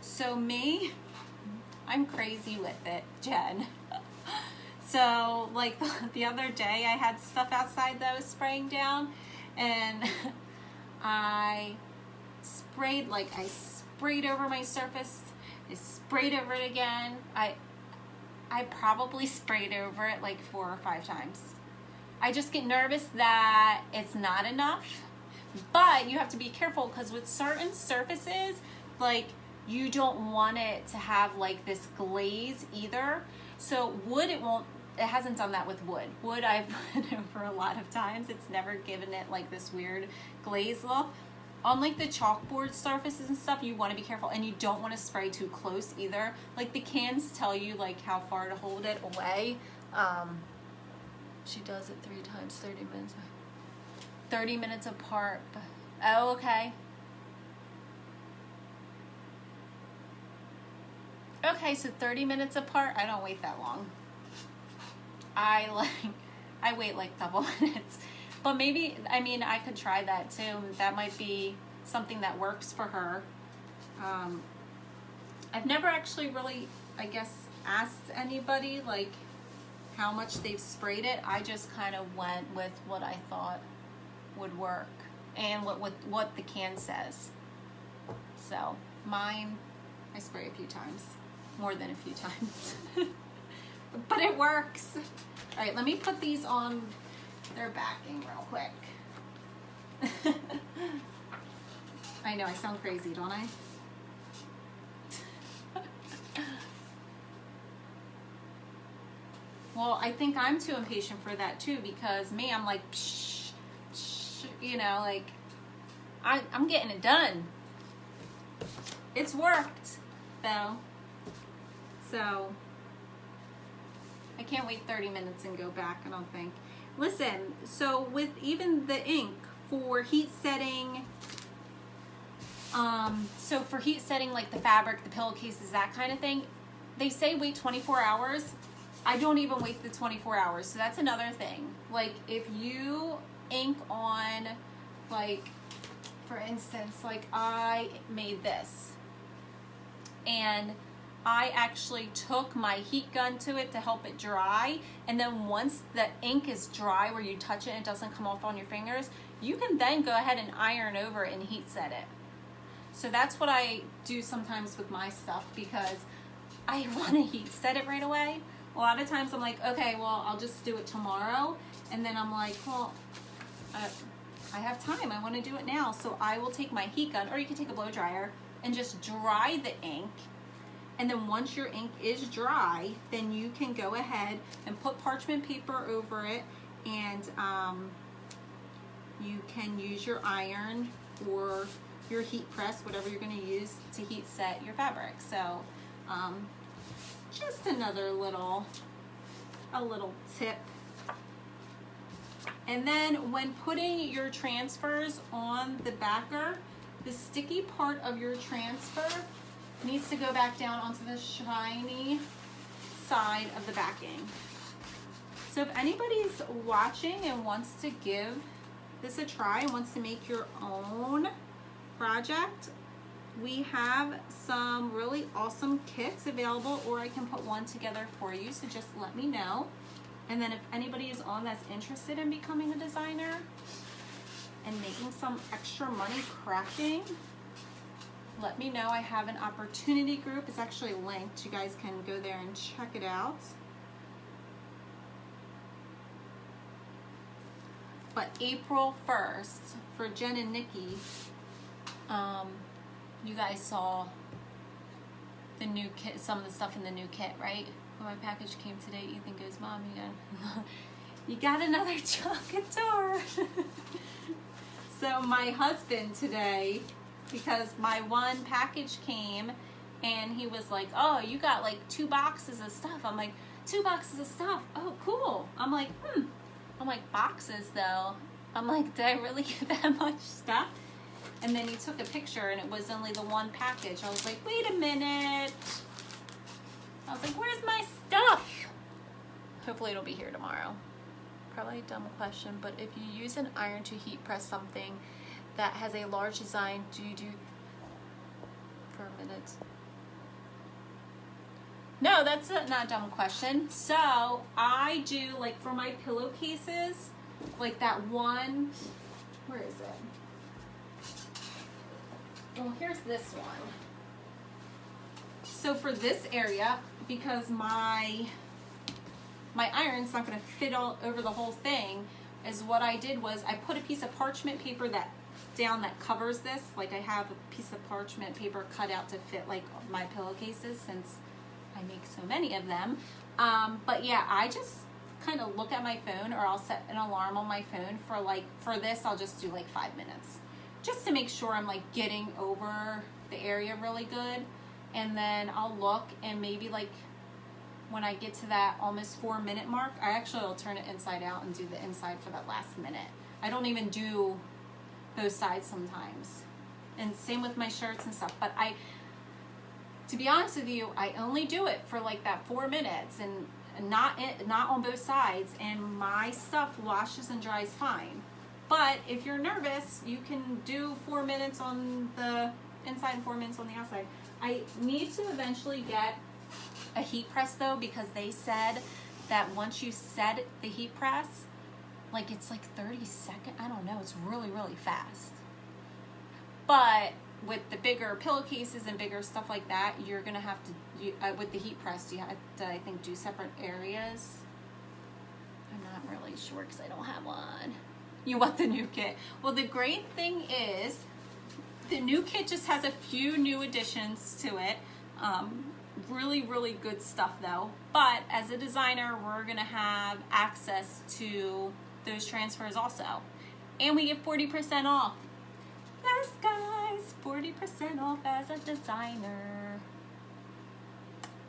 So me, I'm crazy with it, Jen. So like the other day I had stuff outside that I was spraying down, and I sprayed over my surface, I sprayed over it again. I probably sprayed over it like 4 or 5 times. I just get nervous that it's not enough, but you have to be careful because with certain surfaces, like you don't want it to have like this glaze either. So wood, it won't it hasn't done that with wood. Wood I've put over a lot of times. It's never given it like this weird glaze look. On like the chalkboard surfaces and stuff, you want to be careful, and you don't want to spray too close either. Like the cans tell you like how far to hold it away. She does it 3 times, 30 minutes. 30 minutes apart. Oh, okay. Okay, so 30 minutes apart. I don't wait that long. I wait like double minutes. But maybe, I mean, I could try that too. That might be something that works for her. I've never actually really, I guess, asked anybody like how much they've sprayed it. I just kind of went with what I thought would work and what the can says. So mine, I spray a few times, more than a few times, but it works. All right, let me put these on their backing real quick. I know I sound crazy, don't I? Well, I think I'm too impatient for that too, because me, I'm like, psh, psh, you know, like I'm getting it done. It's worked though, so I can't wait 30 minutes and go back, I don't think. Listen, so with even the ink for heat setting, so for heat setting like the fabric, the pillowcases, that kind of thing, they say wait 24 hours. I don't even wait the 24 hours. So that's another thing. Like if you ink on, like for instance, like I made this and I actually took my heat gun to it to help it dry, and then once the ink is dry where you touch it and it doesn't come off on your fingers, you can then go ahead and iron over it and heat set it. So that's what I do sometimes with my stuff, because I want to heat set it right away. A lot of times I'm like, okay, well, I'll just do it tomorrow, and then I'm like, well, I have time, I want to do it now, so I will take my heat gun, or you can take a blow dryer and just dry the ink. And then once your ink is dry, then you can go ahead and put parchment paper over it, and you can use your iron or your heat press, whatever you're going to use to heat set your fabric. So just another little tip. And then when putting your transfers on the backer, the sticky part of your transfer needs to go back down onto the shiny side of the backing. So if anybody's watching and wants to give this a try and wants to make your own project, we have some really awesome kits available, or I can put one together for you, so just let me know. And then if anybody is on that's interested in becoming a designer and making some extra money crafting, let me know. I have an opportunity group. It's actually linked. You guys can go there and check it out. But April 1st, for Jen and Nikki, you guys saw the new kit, some of the stuff in the new kit, right? When my package came today, Ethan goes, Mom, you got another chocolate. So my husband today, because my one package came and he was like, oh, you got like 2 boxes of stuff. I'm like, 2 boxes of stuff? Oh, cool. I'm like, I'm like, boxes though? I'm like, did I really get that much stuff? And then he took a picture and it was only the 1 package. I was like, wait a minute. I was like, where's my stuff? Hopefully it'll be here tomorrow. Probably a dumb question, but if you use an iron to heat press something that has a large design, do you do for a minute? No, that's not a dumb question. So I do, like for my pillowcases, like that one, where is it? Well, here's this one. So for this area, because my iron's not gonna fit all over the whole thing, is what I did was I put a piece of parchment paper that covers this. Like I have a piece of parchment paper cut out to fit like my pillowcases, since I make so many of them. But yeah, I just kind of look at my phone, or I'll set an alarm on my phone for like, for this, I'll just do like 5 minutes. Just to make sure I'm like getting over the area really good. And then I'll look, and maybe like when I get to that almost 4-minute mark, I actually will turn it inside out and do the inside for that last minute. I don't even do both sides sometimes. And same with my shirts and stuff. But to be honest with you, I only do it for like that 4 minutes, and not on both sides, and my stuff washes and dries fine. But if you're nervous, you can do 4 minutes on the inside and 4 minutes on the outside. I need to eventually get a heat press though, because they said that once you set the heat press, like it's like 30 seconds, I don't know, it's really, really fast. But with the bigger pillowcases and bigger stuff like that, you're gonna have to, with the heat press, you have to, I think, do separate areas. I'm not really sure because I don't have one. You want the new kit. Well, the great thing is, the new kit just has a few new additions to it. Really, really good stuff though. But as a designer, we're gonna have access to those transfers also. And we get 40% off. Yes, guys, 40% off as a designer.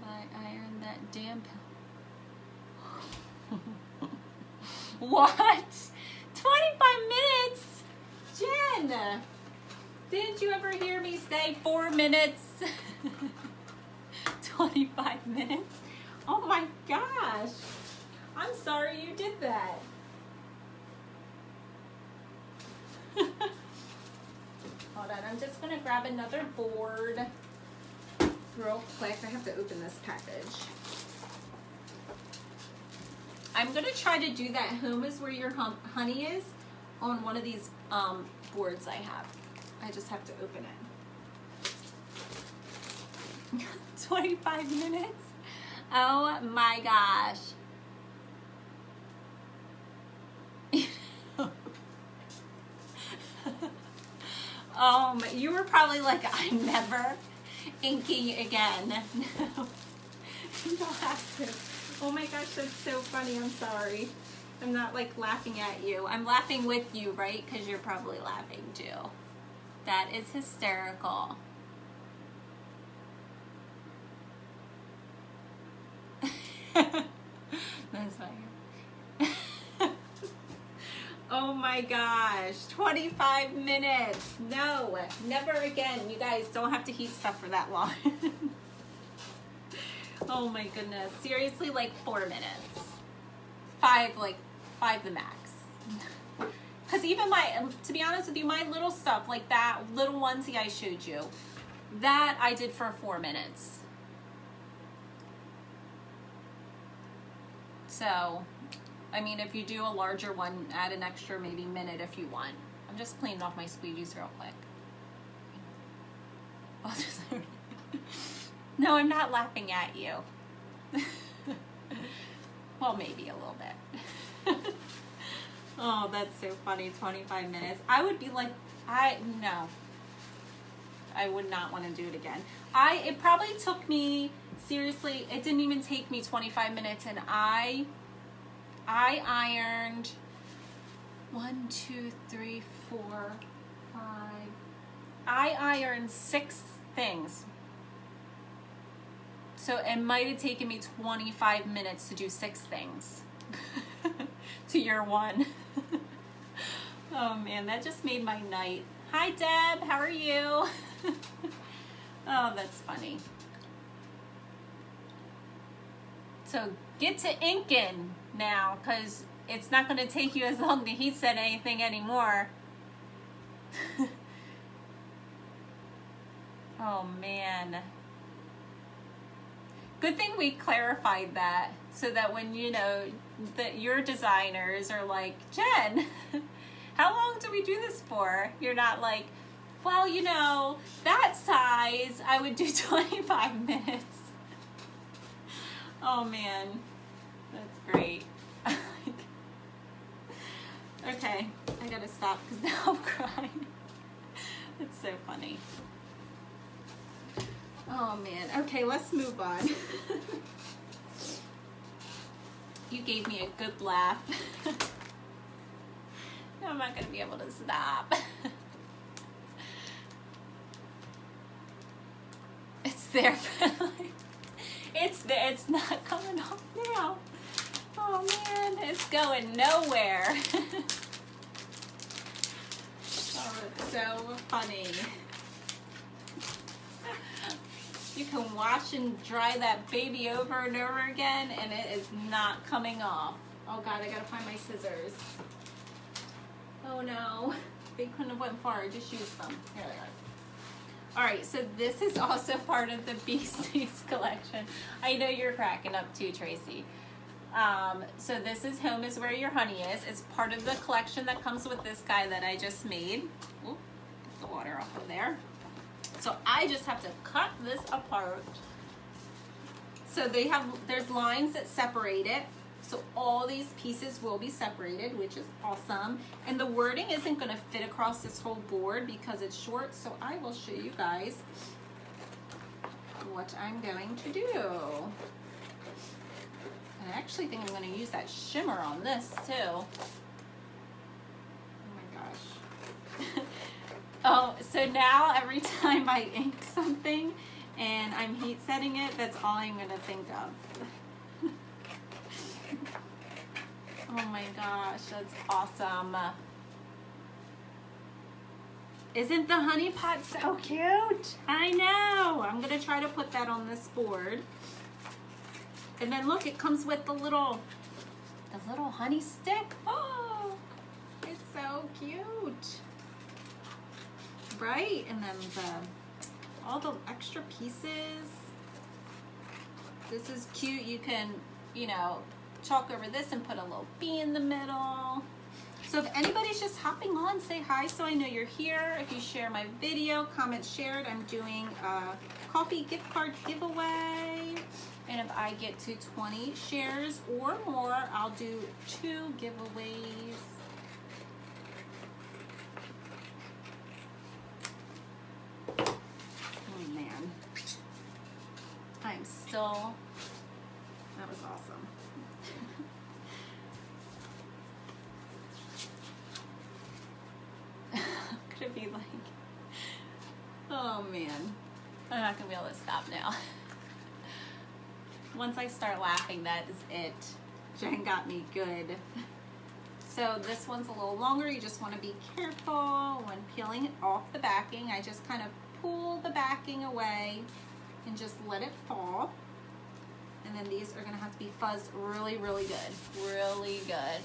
I ironed that damn pill. What? 25 minutes? Jen, didn't you ever hear me say 4 minutes? 25 minutes? Oh my gosh. I'm sorry you did that. Hold on, I'm just gonna grab another board real quick. I have to open this package. I'm gonna try to do that home is where your honey is on one of these boards I have. I just have to open it. 25 minutes? Oh my gosh. You were probably like, I'm never inking again. No, you don't have to. Oh my gosh, that's so funny. I'm sorry. I'm not like laughing at you. I'm laughing with you, right? Because you're probably laughing too. That is hysterical. That's funny. Oh my gosh, 25 minutes. No, never again. You guys don't have to heat stuff for that long. Oh my goodness. Seriously, like 4 minutes. 5 the max. Because even to be honest with you, my little stuff, like that little onesie I showed you, that I did for 4 minutes. So, I mean, if you do a larger one, add an extra maybe minute if you want. I'm just cleaning off my squeegees real quick. No, I'm not laughing at you. Well, maybe a little bit. Oh, that's so funny, 25 minutes. I would be like, no. I would not want to do it again. It probably took me, seriously, it didn't even take me 25 minutes, and I ironed 1, 2, 3, 4, 5. I ironed 6 things. So it might have taken me 25 minutes to do 6 things. To your one. Oh man, that just made my night. Hi Deb, how are you? Oh, that's funny. So get to inking now, because it's not going to take you as long to heat set anything anymore. Oh man. Good thing we clarified that, so that when, you know, that your designers are like, Jen, how long do we do this for? You're not like, well, you know, that size, I would do 25 minutes. Oh man, that's great. Okay, I gotta stop because now I'm crying. It's so funny. Oh man, okay, let's move on. You gave me a good laugh. No, I'm not gonna be able to stop. It's there. It's there. It's not coming off now. Oh man, it's going nowhere. Oh, it's so funny. You can wash and dry that baby over and over again and it is not coming off. Oh God, I gotta find my scissors. Oh no, they couldn't have went far, just use them. Here they are. All right, so this is also part of the Beasties collection. I know you're cracking up too, Tracy. So this is Home is Where Your Honey Is. It's part of the collection that comes with this guy that I just made. Ooh, get the water off of there. So I just have to cut this apart. So there's lines that separate it. So all these pieces will be separated, which is awesome. And the wording isn't gonna fit across this whole board because it's short. So I will show you guys what I'm going to do. And I actually think I'm gonna use that shimmer on this too. Oh my gosh. Oh, so now every time I ink something and I'm heat setting it, that's all I'm gonna think of. Oh my gosh, that's awesome. Isn't the honey pot so cute? I know. I'm gonna try to put that on this board. And then look, it comes with the little honey stick. Oh, it's so cute. Right? And then all the extra pieces. This is cute. You can, you know, chalk over this and put a little bee in the middle. So if anybody's just hopping on, say hi so I know you're here. If you share my video, comment shared, I'm doing a coffee gift card giveaway. And if I get to 20 shares or more, I'll do 2 giveaways. Oh man, I'm still, that was awesome. Could it be like, oh man, I'm not gonna be able to stop now. Once I start laughing, that is it. Jen got me good. So this one's a little longer. You just want to be careful when peeling it off the backing. I just kind of pull the backing away and just let it fall. And then these are going to have to be fuzzed really, really good. Really good.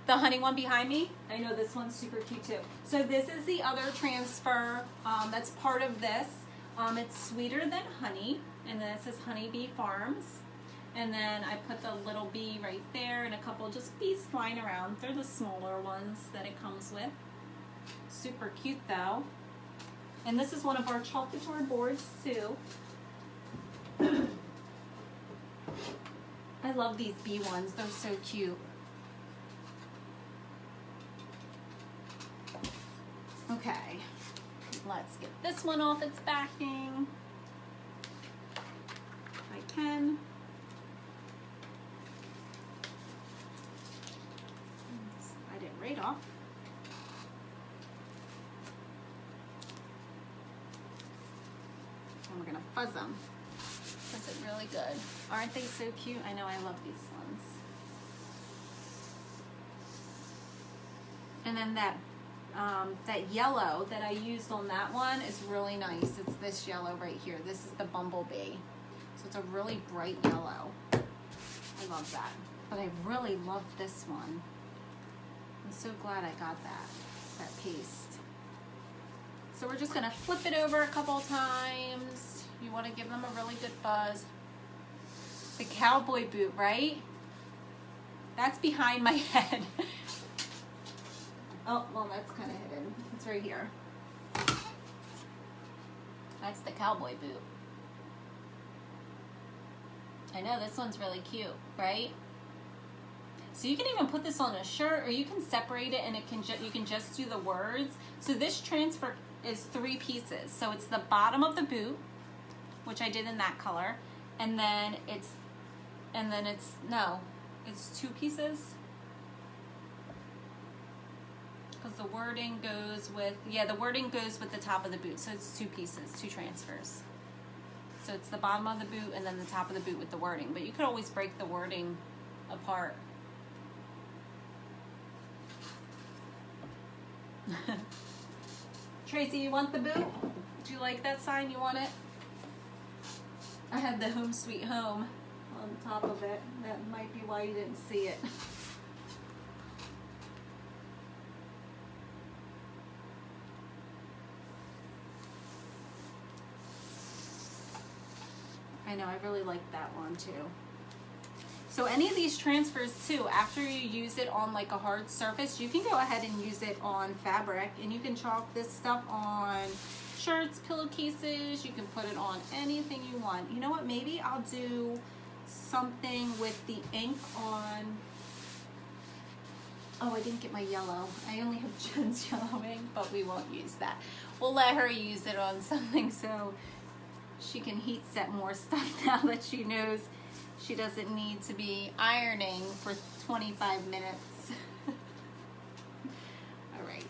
The honey one behind me, I know this one's super cute too. So this is the other transfer that's part of this. It's Sweeter Than Honey, and then it says Honeybee Farms. And then I put the little bee right there and a couple just bees flying around. They're the smaller ones that it comes with. Super cute though. And this is one of our chocolate boards too. I love these bee ones, they're so cute. Okay, let's get this one off its backing. If I can. Slide it right off. And we're gonna fuzz them. Fuzz it really good. Aren't they so cute? I know, I love these ones. And then that yellow that I used on that one is really nice. It's this yellow right here. This is the bumblebee. So it's a really bright yellow. I love that. But I really love this one. I'm so glad I got that paste. So we're just gonna flip it over a couple times. You wanna give them a really good fuzz. The cowboy boot, right? That's behind my head. Oh, well, that's kind of hidden. It's right here. That's the cowboy boot. I know, this one's really cute, right? So you can even put this on a shirt, or you can separate it and you can just do the words. So this transfer is 3 pieces. So it's the bottom of the boot, which I did in that color, and then it's And then it's 2 pieces. Because the wording goes with, the wording goes with the top of the boot. So it's 2 pieces, 2 transfers. So it's the bottom of the boot and then the top of the boot with the wording. But you could always break the wording apart. Tracy, you want the boot? Do you like that sign? You want it? I have the Home Sweet Home on top of it. That might be why you didn't see it. I know, I really like that one too. So any of these transfers too, after you use it on like a hard surface, you can go ahead and use it on fabric, and you can chalk this stuff on shirts, pillowcases. You can put it on anything you want. You know what, maybe I'll do something with the ink on. Oh, I didn't get my yellow. I only have Jen's yellow ink, but we won't use that. We'll let her use it on something so she can heat set more stuff now that she knows she doesn't need to be ironing for 25 minutes. All right.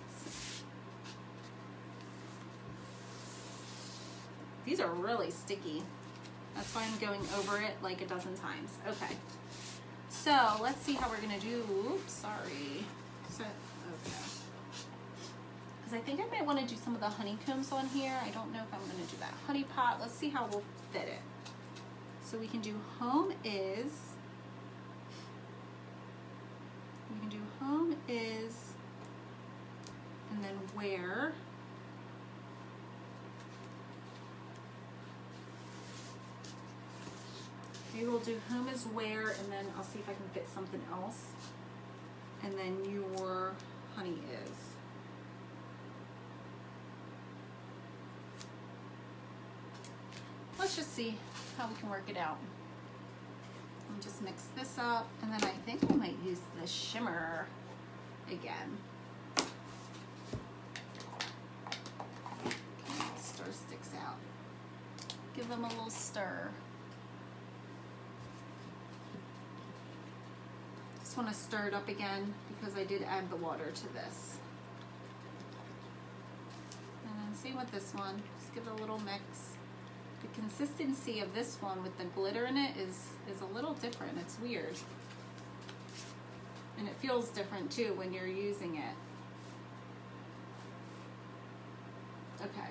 These are really sticky. That's why I'm going over it like a dozen times. Okay. So let's see how we're gonna do. Oops, sorry. So, okay. Because I think I might want to do some of the honeycombs on here. I don't know if I'm going to do that honey pot. Let's see how we'll fit it. So we can do home is. We can do home is, and then where. Maybe we'll do home is where, and then I'll see if I can fit something else. And then your honey is. Let's just see how we can work it out. Let me just mix this up, and then I think I might use the shimmer again. Okay, stir sticks out. Give them a little stir. Just want to stir it up again because I did add the water to this. And then same with this one. Just give it a little mix. The consistency of this one with the glitter in it is a little different. It's weird. And it feels different too when you're using it. Okay.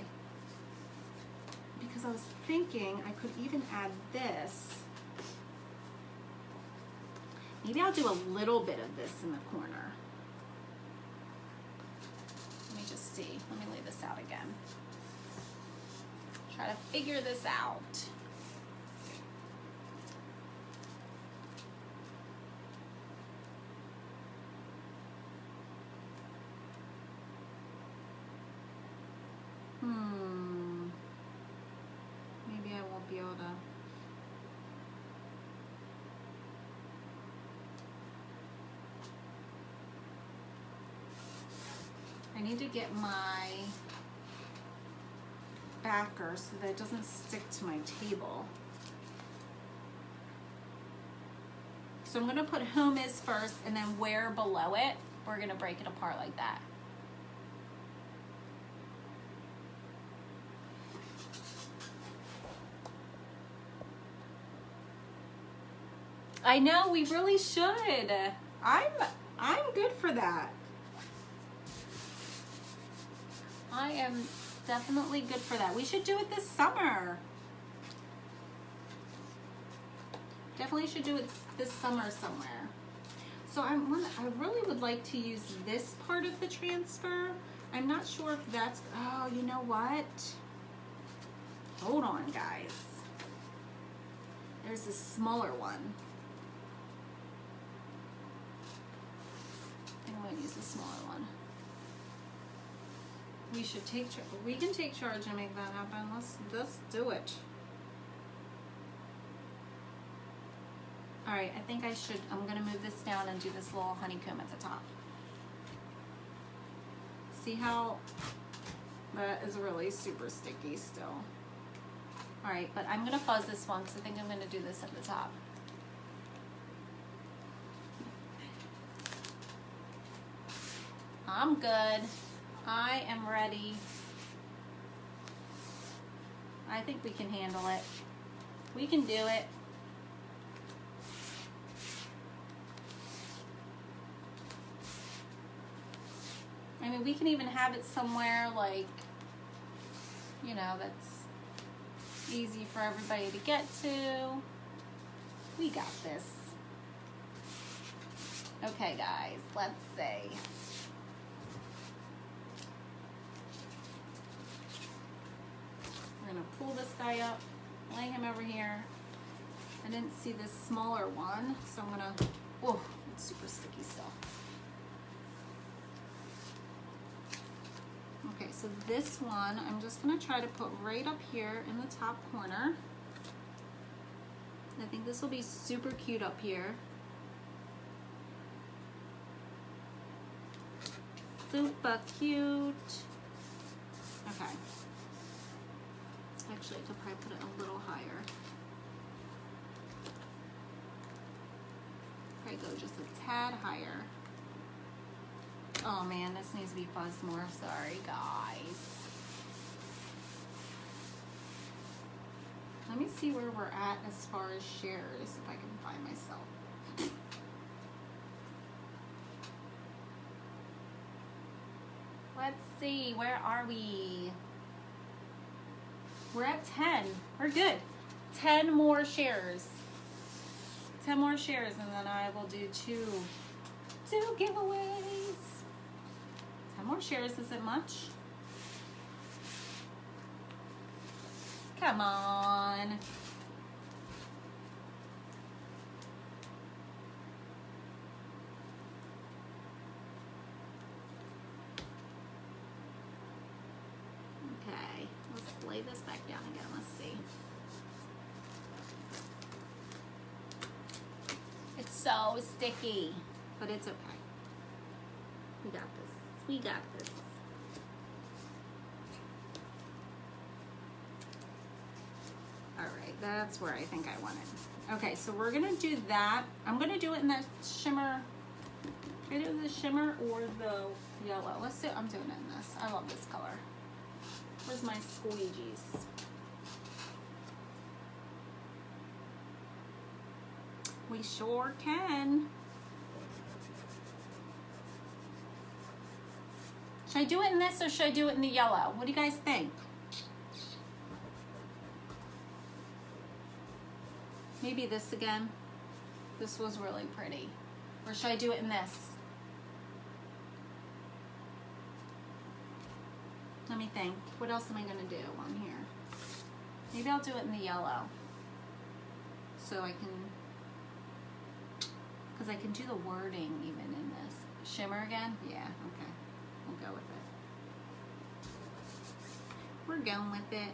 Because I was thinking I could even add this. Maybe I'll do a little bit of this in the corner. Let me just see. Let me lay this out again. Try to figure this out. Maybe I won't be able to. I need to get my backer so that it doesn't stick to my table. So I'm going to put home is first, and then where below it, we're going to break it apart like that. I know, we really should. I'm good for that. I am definitely good for that. We should do it this summer. Definitely should do it this summer somewhere. So I really would like to use this part of the transfer. I'm not sure if that's, oh, you know what? Hold on, guys. There's a smaller one. I'm going to use the smaller one. We should take charge. We can take charge and make that happen. Let's do it. All right, I think I'm gonna move this down and do this little honeycomb at the top. See how that is really super sticky still. All right, but I'm gonna fuzz this one because I think I'm gonna do this at the top. I'm good. I am ready. I think we can handle it. We can do it. I mean, we can even have it somewhere like, you know, that's easy for everybody to get to. We got this. Okay, guys, let's see. We're gonna pull this guy up, lay him over here. I didn't see this smaller one, so I'm gonna, oh, it's super sticky still. Okay, so this one, I'm just gonna try to put right up here in the top corner. I think this will be super cute up here. Super cute. Okay. Actually, I could probably put it a little higher. Probably go just a tad higher. Oh man, this needs to be fuzzed more. Sorry, guys. Let me see where we're at as far as shares, if I can find myself. Let's see, where are we? We're at 10. We're good. 10 more shares. 10 more shares, and then I will do two giveaways. 10 more shares isn't much. Come on. Okay, let's lay this back down again. Let's see. It's so sticky, but it's okay. We got this. We got this. All right, that's where I think I want it. Okay, so we're gonna do that. I'm gonna do it in that shimmer. Should I do the shimmer or the yellow? Let's do, I'm doing it in this. I love this color. Where's my squeegees? We sure can. Should I do it in this or should I do it in the yellow? What do you guys think? Maybe this again. This was really pretty. Or should I do it in this? Let me think. What else am I gonna do on here? Maybe I'll do it in the yellow. So I can, because I can do the wording even in this. Shimmer again? Yeah, okay. We'll go with it. We're going with it.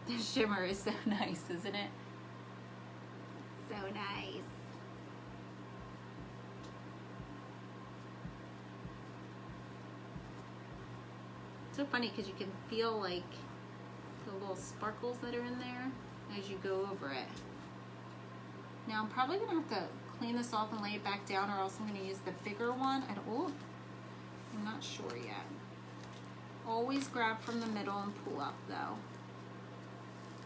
The shimmer is so nice, isn't it? So nice. So funny because you can feel like the little sparkles that are in there as you go over it. Now I'm probably gonna have to clean this off and lay it back down, or else I'm gonna use the bigger one. I'm not sure yet. Always grab from the middle and pull up though.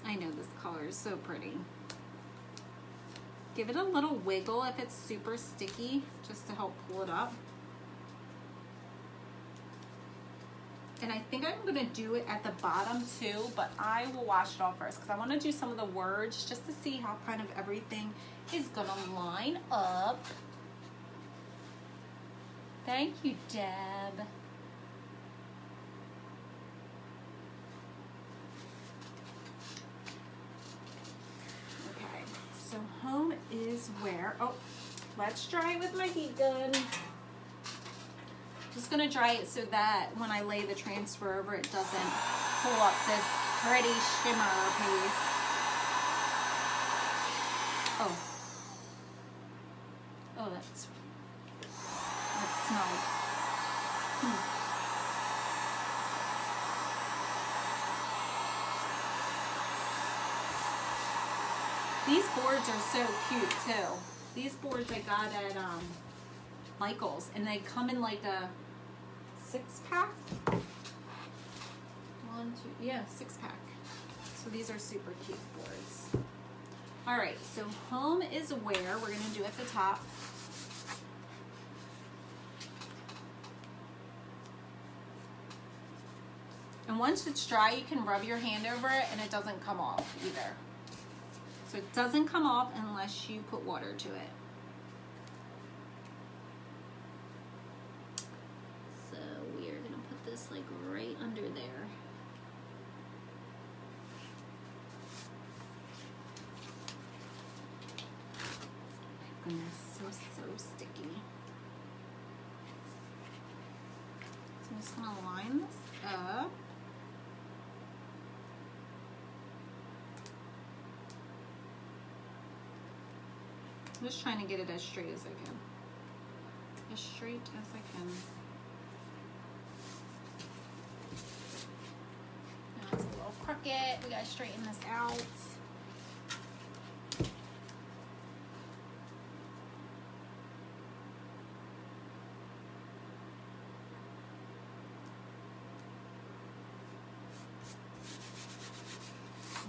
I know this color is so pretty. Give it a little wiggle if it's super sticky, just to help pull it up. And I think I'm gonna do it at the bottom too, but I will wash it off first because I wanna do some of the words just to see how kind of everything is gonna line up. Thank you, Deb. Okay, so home is where, oh, let's dry it with my heat gun. Just gonna dry it so that when I lay the transfer over, it doesn't pull up this pretty shimmer piece. Oh. Oh, that smells. These boards are so cute too. These boards I got at Michaels, and they come in like a 6-pack. 6-pack. So these are super cute boards. All right, so home is where we're gonna do at the top. And once it's dry, you can rub your hand over it and it doesn't come off either. So it doesn't come off unless you put water to it. So we are gonna put this like right under there. My goodness, so sticky. So I'm just gonna line this up. I'm just trying to get it as straight as I can. As straight as I can. Now it's a little crooked. We gotta straighten this out.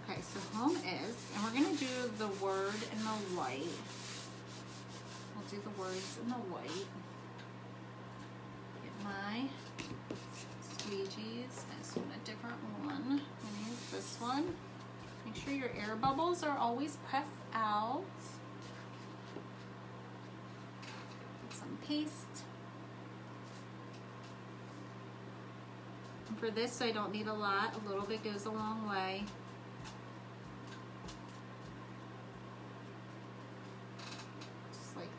Okay, so home is, and we're gonna do the word in the white. Do the words in the white. Get my squeegees. I just want a different one. I'm gonna use this one. Make sure your air bubbles are always pressed out. Get some paste. And for this, I don't need a lot. A little bit goes a long way.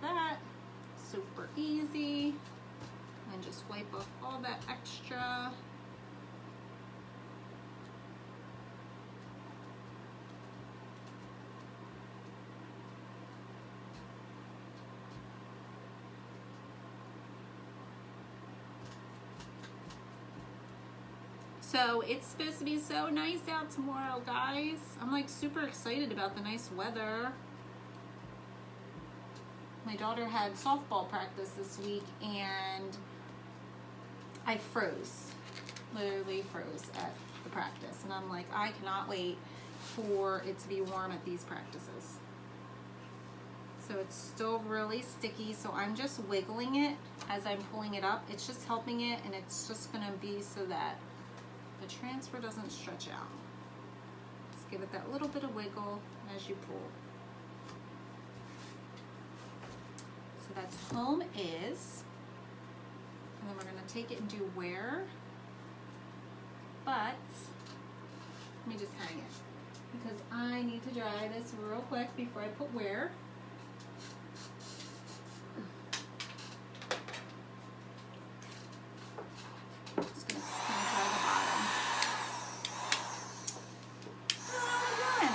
That super easy, and just wipe off all that extra. So it's supposed to be so nice out tomorrow, guys. I'm like super excited about the nice weather. My daughter had softball practice this week and I froze, literally froze at the practice. And I'm like, I cannot wait for it to be warm at these practices. So it's still really sticky, so I'm just wiggling it as I'm pulling it up. It's just helping it, and it's just gonna be so that the transfer doesn't stretch out. Just give it that little bit of wiggle as you pull. So that's home is, and then we're gonna take it and do where, but let me just hang it because I need to dry this real quick before I put where. Just gonna dry the bottom. Oh, again.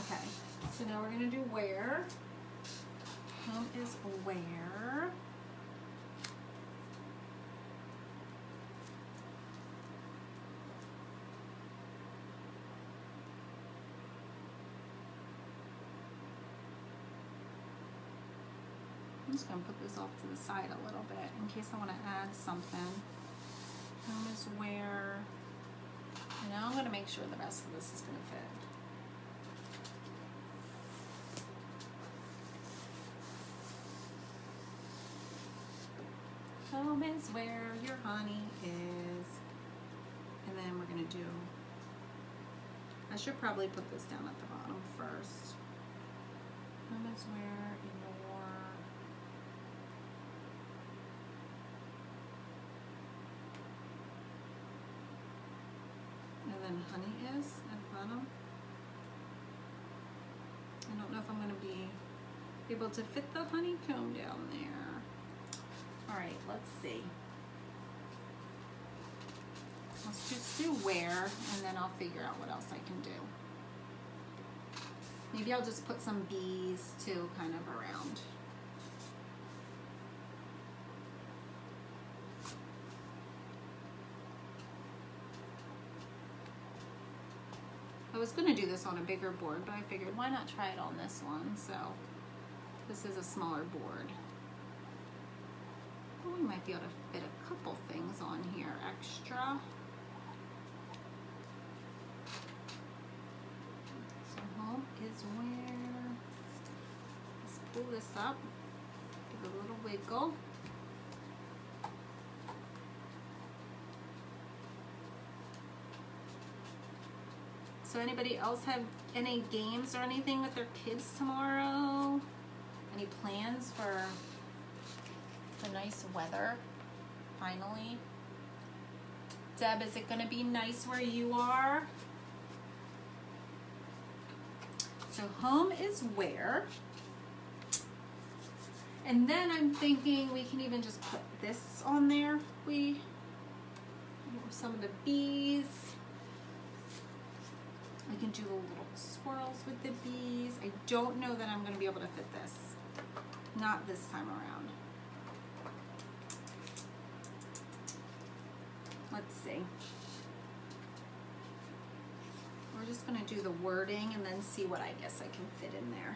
Okay, so now we're gonna do where. Home is where. I'm just going to put this off to the side a little bit in case I want to add something. Home is where. And now I'm going to make sure the rest of this is going to fit. Home is where your honey is. And then we're going to do, I should probably put this down at the bottom first. Home is where your, and then honey is at the bottom. I don't know if I'm going to be able to fit the honeycomb down there. All right, let's see. Let's just do where, and then I'll figure out what else I can do. Maybe I'll just put some bees too, kind of around. was going to do this on a bigger board, but I figured why not try it on this one. So this is a smaller board. We might be able to fit a couple things on here extra. So home is where, let's pull this up, give it a little wiggle. So anybody else have any games or anything with their kids tomorrow? Any plans for the nice weather, finally? Deb, is it gonna be nice where you are? So home is where. And then I'm thinking we can even just put this on there. Some of the bees. I can do the little swirls with the bees. I don't know that I'm gonna be able to fit this. Not this time around. Let's see. We're just gonna do the wording and then see what I guess I can fit in there.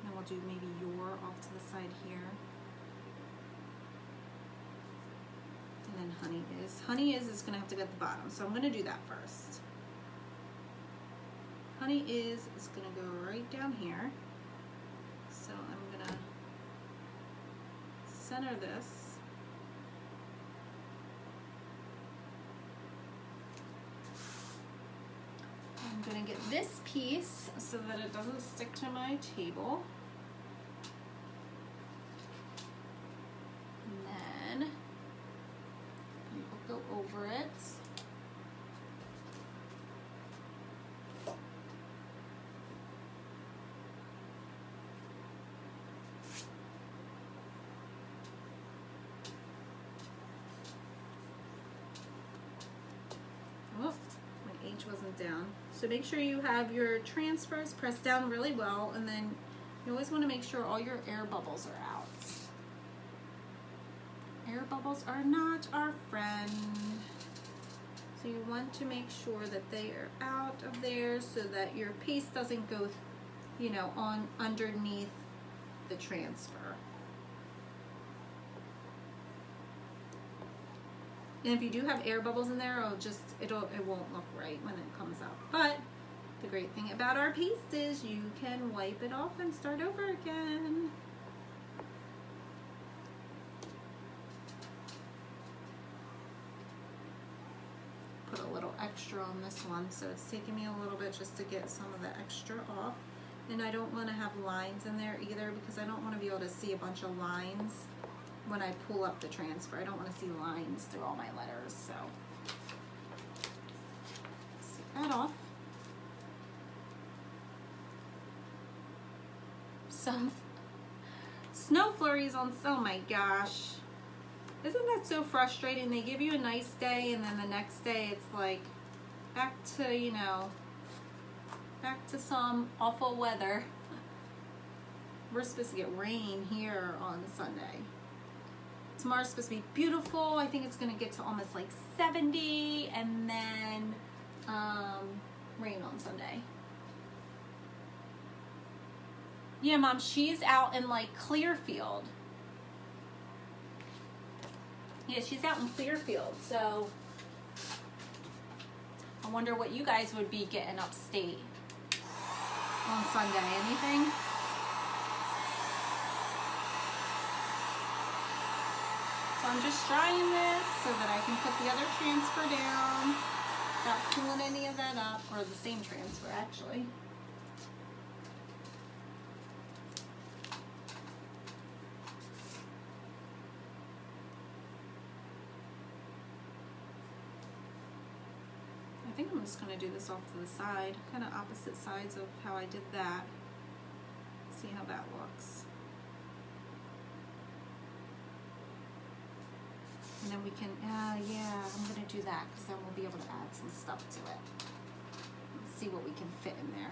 And we'll do maybe your off to the side here. And then honey is. Honey is gonna have to be at the bottom, so I'm gonna do that first. Honey is gonna go right down here. So I'm gonna center this. I'm gonna get this piece so that it doesn't stick to my table. And then we'll go over it. Oh, my H wasn't down. So make sure you have your transfers pressed down really well, and then you always want to make sure all your air bubbles are out. Air bubbles are not our friend. So you want to make sure that they are out of there so that your paste doesn't go, you know, on underneath the transfer. And if you do have air bubbles in there, it won't look right when it comes out. But the great thing about our paste is you can wipe it off and start over again. Put a little extra on this one, so it's taking me a little bit just to get some of the extra off. And I don't want to have lines in there either, because I don't want to be able to see a bunch of lines when I pull up the transfer. I don't want to see lines through all my letters, so take that off. Some snow flurries on, oh my gosh. Isn't that so frustrating? They give you a nice day and then the next day it's like back to, you know, back to some awful weather. We're supposed to get rain here on Sunday. Tomorrow's supposed to be beautiful. I think it's gonna get to almost like 70, and then rain on Sunday. Yeah, Mom, she's out in like Clearfield. Yeah, she's out in Clearfield, so I wonder what you guys would be getting upstate on Sunday. Anything? So I'm just drying this so that I can put the other transfer down, not pulling any of that up, or the same transfer actually. I think I'm just going to do this off to the side, kind of opposite sides of how I did that. See how that looks. And then we can, yeah, I'm going to do that because then we'll be able to add some stuff to it. Let's see what we can fit in there.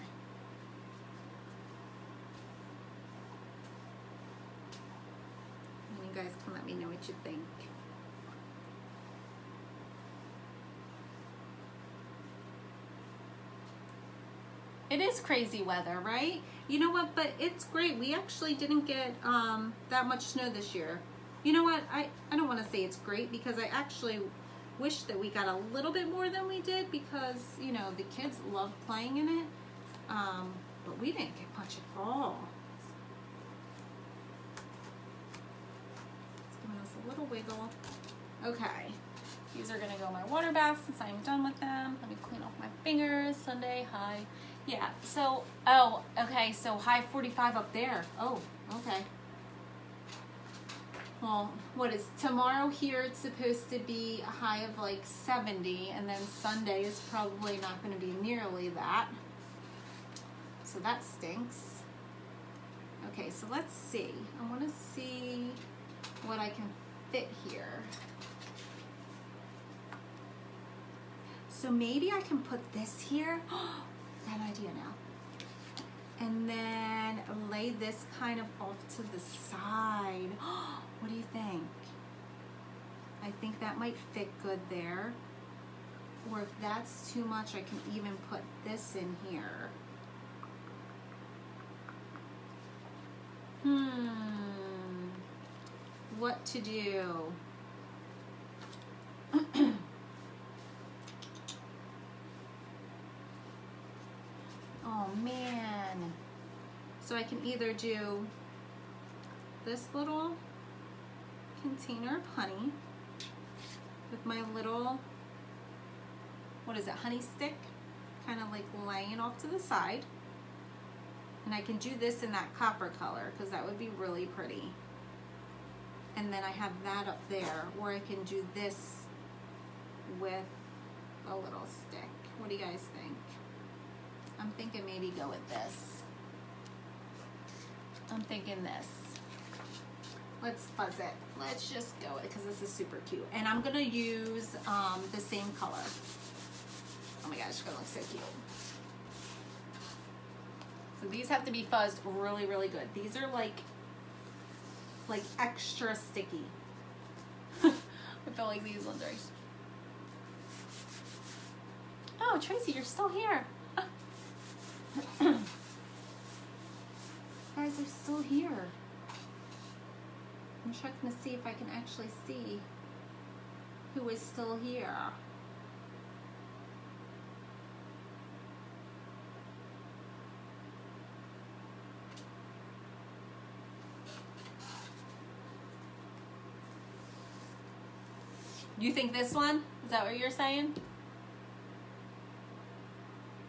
And you guys can let me know what you think. It is crazy weather, right? You know what, but it's great. We actually didn't get that much snow this year. You know what, I don't want to say it's great because I actually wish that we got a little bit more than we did because, you know, the kids love playing in it. But we didn't get much at all. It's giving us a little wiggle. Okay, these are gonna go in my water bath since I'm done with them. Let me clean off my fingers. Sunday, hi. Yeah, so, oh, okay, so high 45 up there. Oh, okay. Well, what is tomorrow here? It's supposed to be a high of like 70, and then Sunday is probably not going to be nearly that. So that stinks. Okay, so let's see. I want to see what I can fit here. So maybe I can put this here. Bad idea now. And then lay this kind of off to the side. What do you think? I think that might fit good there. Or if that's too much, I can even put this in here. What to do? Oh man. So I can either do this little container of honey with my little, what is it, honey stick, kind of like laying off to the side. And I can do this in that copper color because that would be really pretty. And then I have that up there, or I can do this with a little stick. What do you guys think? I'm thinking maybe go with this. I'm thinking this. Let's fuzz it. Let's just go because this is super cute. And I'm gonna use the same color. Oh my gosh, it's gonna look so cute. So these have to be fuzzed really, really good. These are like extra sticky. I feel like these ones are. Oh, Tracy, you're still here. Guys are still here. I'm checking to see if I can actually see who is still here. You think this one? Is that what you're saying?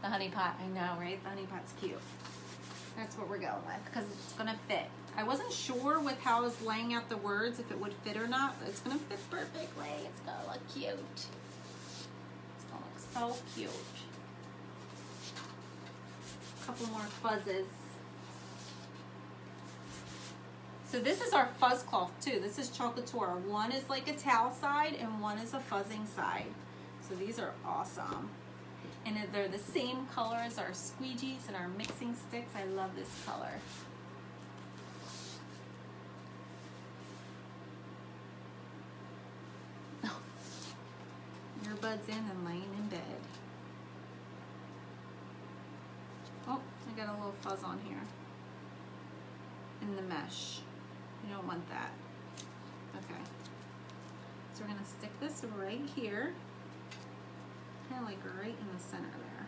The honey pot, I know, right? The honey pot's cute. That's what we're going with because it's gonna fit. I wasn't sure with how I was laying out the words if it would fit or not, but it's gonna fit perfectly. It's gonna look cute. It's gonna look so cute. A couple more fuzzes. So this is our fuzz cloth too. This is Chocolate. One is like a towel side and one is a fuzzing side. So these are awesome. And they're the same color as our squeegees and our mixing sticks. I love this color. Earbuds in and laying in bed. Oh, I got a little fuzz on here. In the mesh. You don't want that. Okay. So we're gonna stick this right here. Kind of like right in the center there.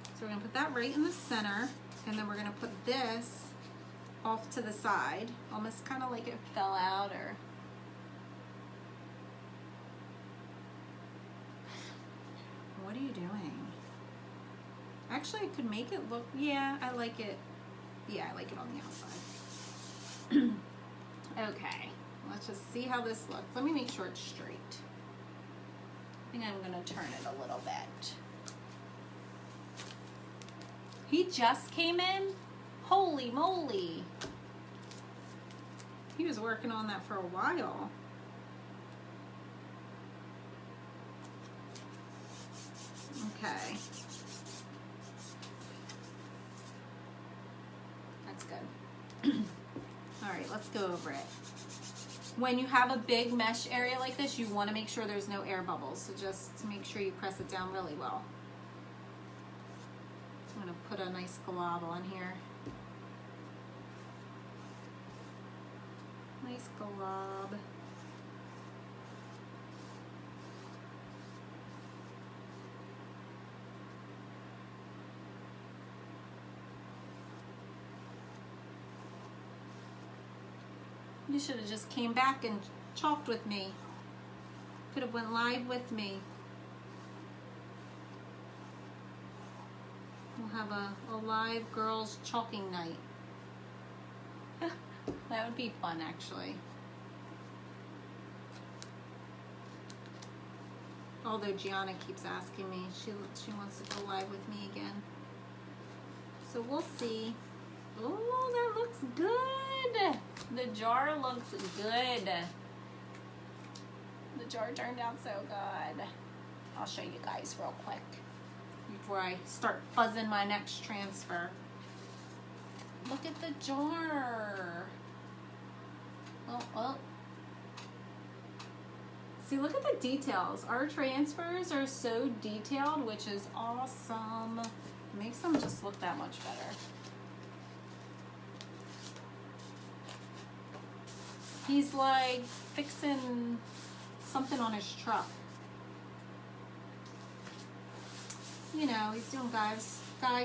So we're gonna put that right in the center, and then we're gonna put this off to the side, almost kind of like it fell out or. What are you doing? Actually, I could make it look, yeah, I like it. Yeah, I like it on the outside. Okay, let's just see how this looks. Let me make sure it's straight. I think I'm gonna turn it a little bit. He just came in? Holy moly. He was working on that for a while. Okay. That's good. All right, let's go over it. When you have a big mesh area like this, you want to make sure there's no air bubbles. So just make sure you press it down really well. I'm gonna put a nice glob on here. Nice glob. You should have just came back and chalked with me. Could have went live with me. We'll have a live girls chalking night. That would be fun, actually. Although Gianna keeps asking me, she wants to go live with me again. So we'll see. Oh, that looks good. The jar looks good. The jar turned out so good. I'll show you guys real quick before I start fuzzing my next transfer. Look at the jar. Oh. See, look at the details. Our transfers are so detailed, which is awesome. Makes them just look that much better. He's like fixing something on his truck. You know, he's doing guy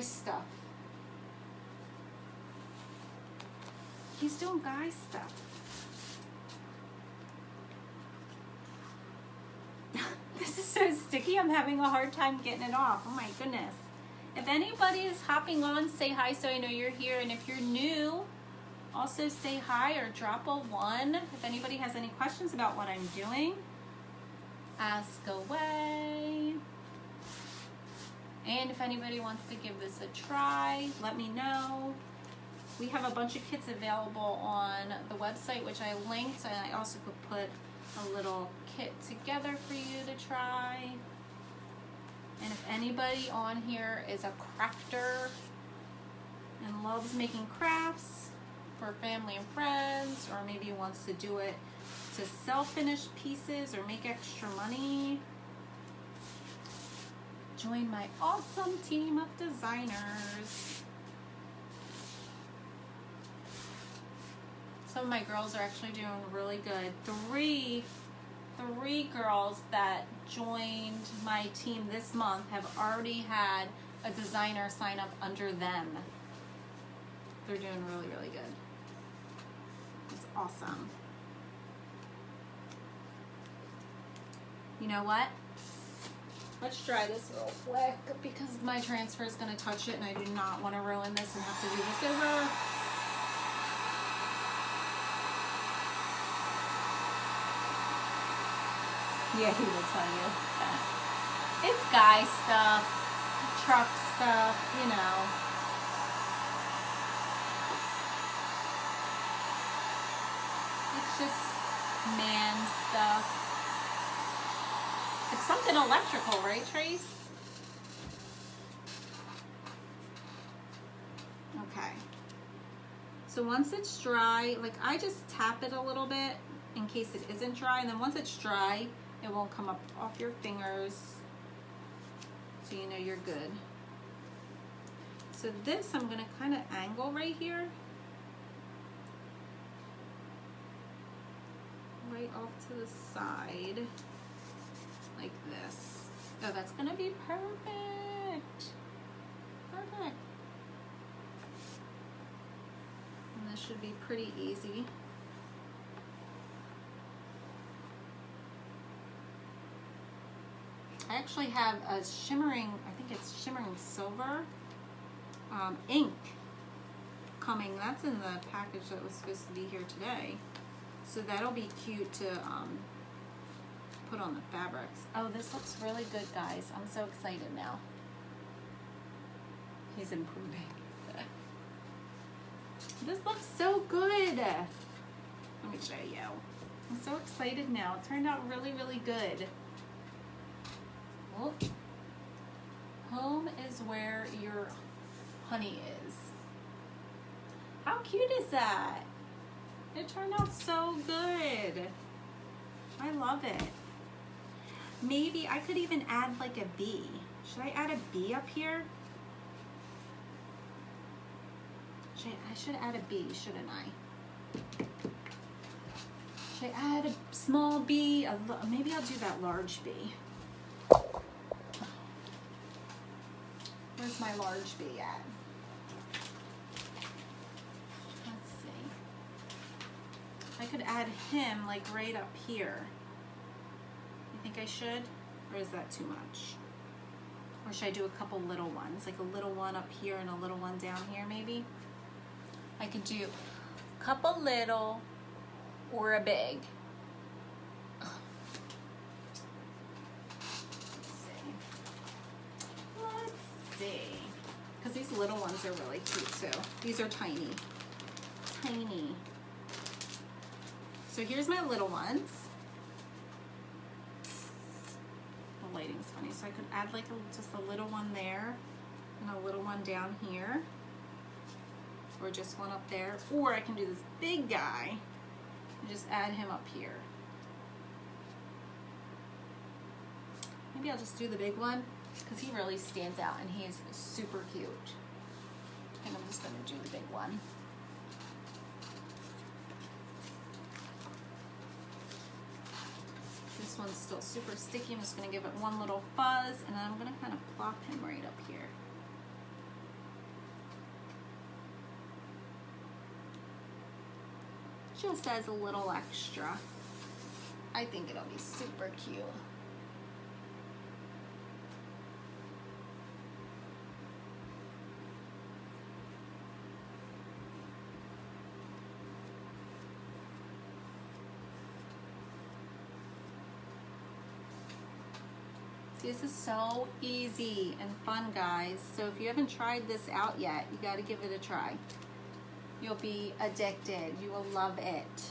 stuff. He's doing guy stuff. This is so sticky, I'm having a hard time getting it off. Oh my goodness. If anybody is hopping on, say hi so I know you're here. And if you're new, also say hi or drop a 1. If anybody has any questions about what I'm doing, ask away. And if anybody wants to give this a try, let me know. We have a bunch of kits available on the website, which I linked, and I also could put a little kit together for you to try. And if anybody on here is a crafter and loves making crafts for family and friends, or maybe wants to do it to sell finished pieces or make extra money, join my awesome team of designers. Some of my girls are actually doing really good. Three girls that joined my team this month have already had a designer sign up under them. They're doing really, really good. It's awesome. You know what? Let's try this real quick because my transfer is going to touch it and I do not want to ruin this and have to do this over. Yeah, he will tell you. It's guy stuff, truck stuff, you know. It's just man stuff. It's something electrical, right, Trace? Okay. So once it's dry, like I just tap it a little bit in case it isn't dry, and then once it's dry, it won't come up off your fingers, so you know you're good. So this I'm gonna kind of angle right here, right off to the side, like this. Oh, that's gonna be perfect. Perfect. And this should be pretty easy. I actually have a shimmering, I think it's shimmering silver ink coming. That's in the package that was supposed to be here today. So that'll be cute to put on the fabrics. Oh, this looks really good, guys. I'm so excited now. He's improving. This looks so good. Let me show you. I'm so excited now. It turned out really, really good. Oh. Home is where your honey is. How cute is that? It turned out so good. I love it. Maybe I could even add like a bee. Should I add a bee up here? I should add a B, shouldn't I? Should I add a small B? Maybe I'll do that large B. Where's my large B at? Let's see. I could add him like right up here. You think I should? Or is that too much? Or should I do a couple little ones? Like a little one up here and a little one down here maybe? I could do a couple little or a big. Let's see. Because these little ones are really cute too. These are tiny. Tiny. So here's my little ones. The lighting's funny. So I could add like just a little one there and a little one down here. Or just one up there. Or I can do this big guy and just add him up here. Maybe I'll just do the big one because he really stands out and he's super cute. And I'm just going to do the big one. This one's still super sticky. I'm just going to give it one little fuzz and then I'm going to kind of plop him right up here. Just as a little extra. I think it'll be super cute. This is so easy and fun, guys. So if you haven't tried this out yet, you got to give it a try. You'll be addicted. You will love it.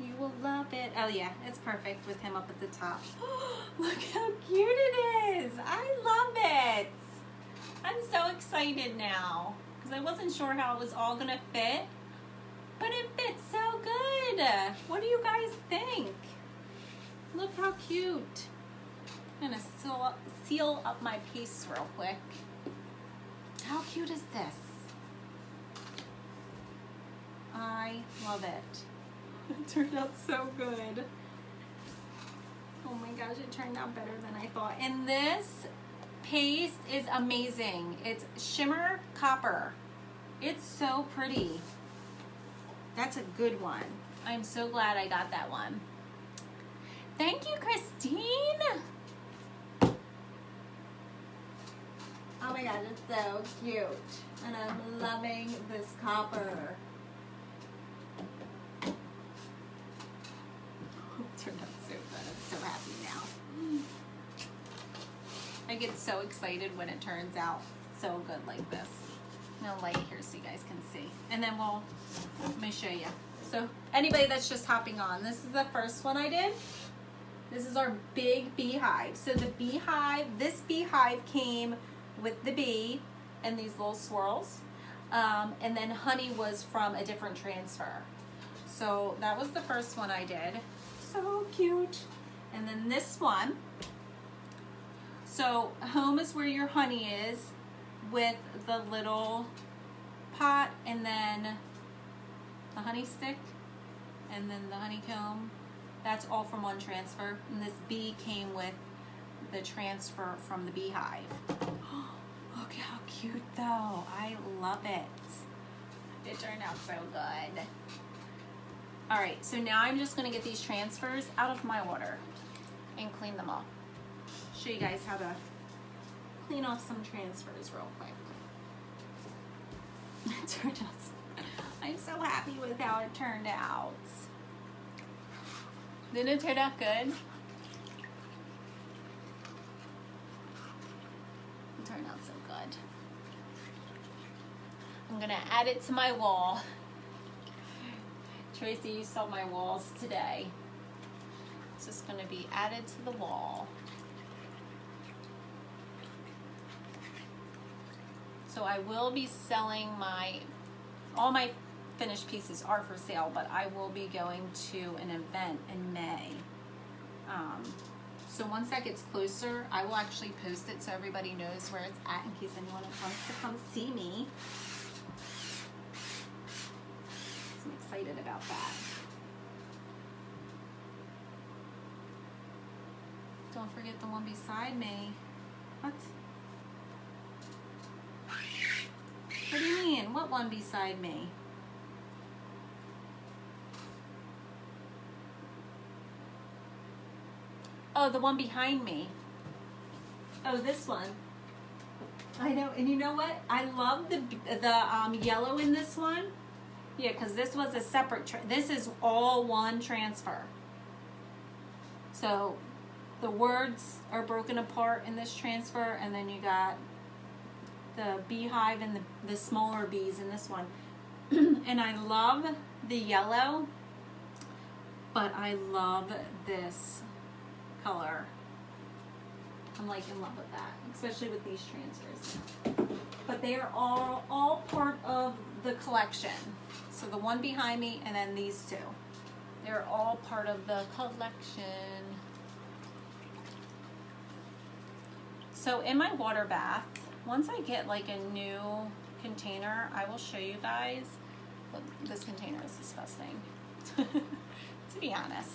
You will love it. Oh yeah, it's perfect with him up at the top. Look how cute it is. I love it. I'm so excited now because I wasn't sure how it was all gonna fit, but it fits so good. What do you guys think? Look how cute. I'm gonna seal up my piece real quick. How cute is this? I love it. It turned out so good. Oh my gosh, it turned out better than I thought. And this paste is amazing. It's shimmer copper. It's so pretty. That's a good one. I'm so glad I got that one. Thank you, Christine. Oh my gosh, it's so cute. And I'm loving this copper. Turned out so good. I'm so happy now. I get so excited when it turns out so good like this. No light here so you guys can see. And then let me show you. So anybody that's just hopping on, this is the first one I did. This is our big beehive. So the beehive, this beehive came with the bee and these little swirls. And then honey was from a different transfer. So that was the first one I did. So cute. And then this one. So home is where your honey is with the little pot and then the honey stick and then the honeycomb. That's all from one transfer. And this bee came with the transfer from the beehive. Look how cute though. I love it. It turned out so good. All right, so now I'm just gonna get these transfers out of my water and clean them off. Show you guys how to clean off some transfers real quick. It turned out, I'm so happy with how it turned out. Didn't it turn out good? It turned out so good. I'm gonna add it to my wall. Tracy, you saw my walls today. It's just gonna be added to the wall. So I will be selling all my finished pieces are for sale, but I will be going to an event in May. So once that gets closer, I will actually post it so everybody knows where it's at in case anyone wants to come see me. about that. Don't forget the one beside me. What? What do you mean? What one beside me? Oh, the one behind me. Oh, this one. I know, and you know what? I love the yellow in this one. Yeah, because this was a separate, this is all one transfer. So the words are broken apart in this transfer, and then you got the beehive and the smaller bees in this one. And I love the yellow, but I love this color. I'm like in love with that, especially with these transfers. But they are all part of the collection. So the one behind me and then these two. They're all part of the collection. So in my water bath, once I get like a new container, I will show you guys. But this container is disgusting, to be honest.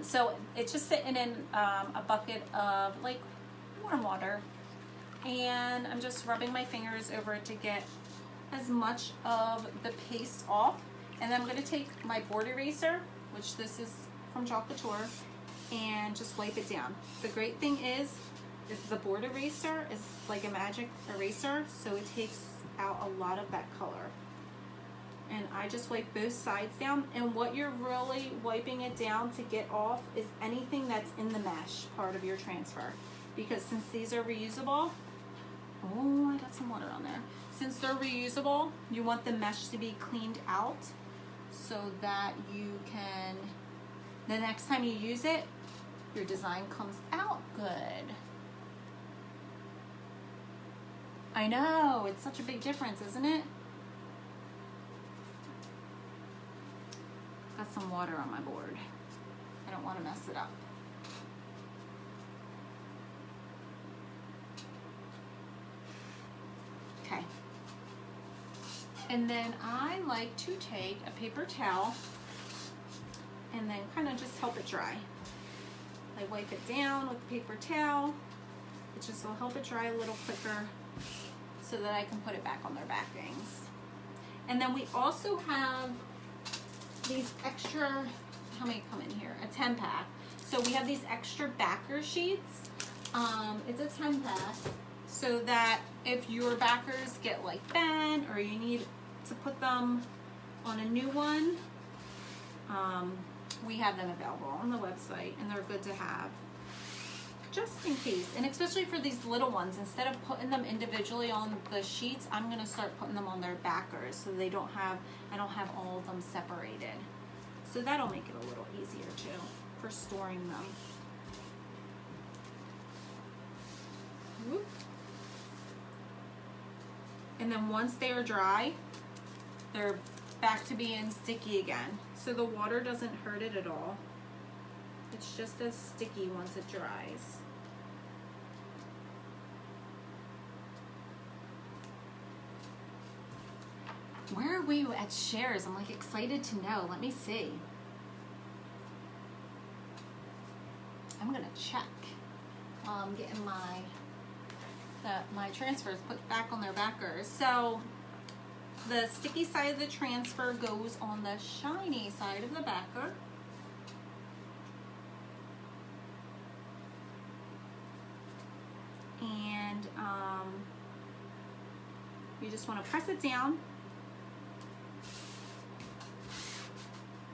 So it's just sitting in a bucket of like warm water, and I'm just rubbing my fingers over it to get as much of the paste off. And then I'm going to take my board eraser, which this is from Chalk Couture, and just wipe it down. The great thing is the board eraser is like a magic eraser, so it takes out a lot of that color. And I just wipe both sides down, and what you're really wiping it down to get off is anything that's in the mesh part of your transfer. Because since these are reusable, oh, I got some water on there. Since they're reusable, you want the mesh to be cleaned out so that you can, the next time you use it, your design comes out good. I know, it's such a big difference, isn't it? Got some water on my board. I don't want to mess it up. Okay. And then I like to take a paper towel and then kind of just help it dry. I wipe it down with a paper towel. It just will help it dry a little quicker so that I can put it back on their backings. And then we also have these extra, how many come in here? A 10 pack. So we have these extra backer sheets. It's a 10 pack so that if your backers get like bent or you need to put them on a new one, we have them available on the website, and they're good to have just in case. And especially for these little ones, instead of putting them individually on the sheets, I'm gonna start putting them on their backers so they don't have, I don't have all of them separated. So that'll make it a little easier too for storing them. Whoop. And then once they are dry, they're back to being sticky again. So the water doesn't hurt it at all. It's just as sticky once it dries. Where are we at shares? I'm like excited to know. Let me see. I'm gonna check while I'm getting my transfers put back on their backers. So the sticky side of the transfer goes on the shiny side of the backer. And you just want to press it down.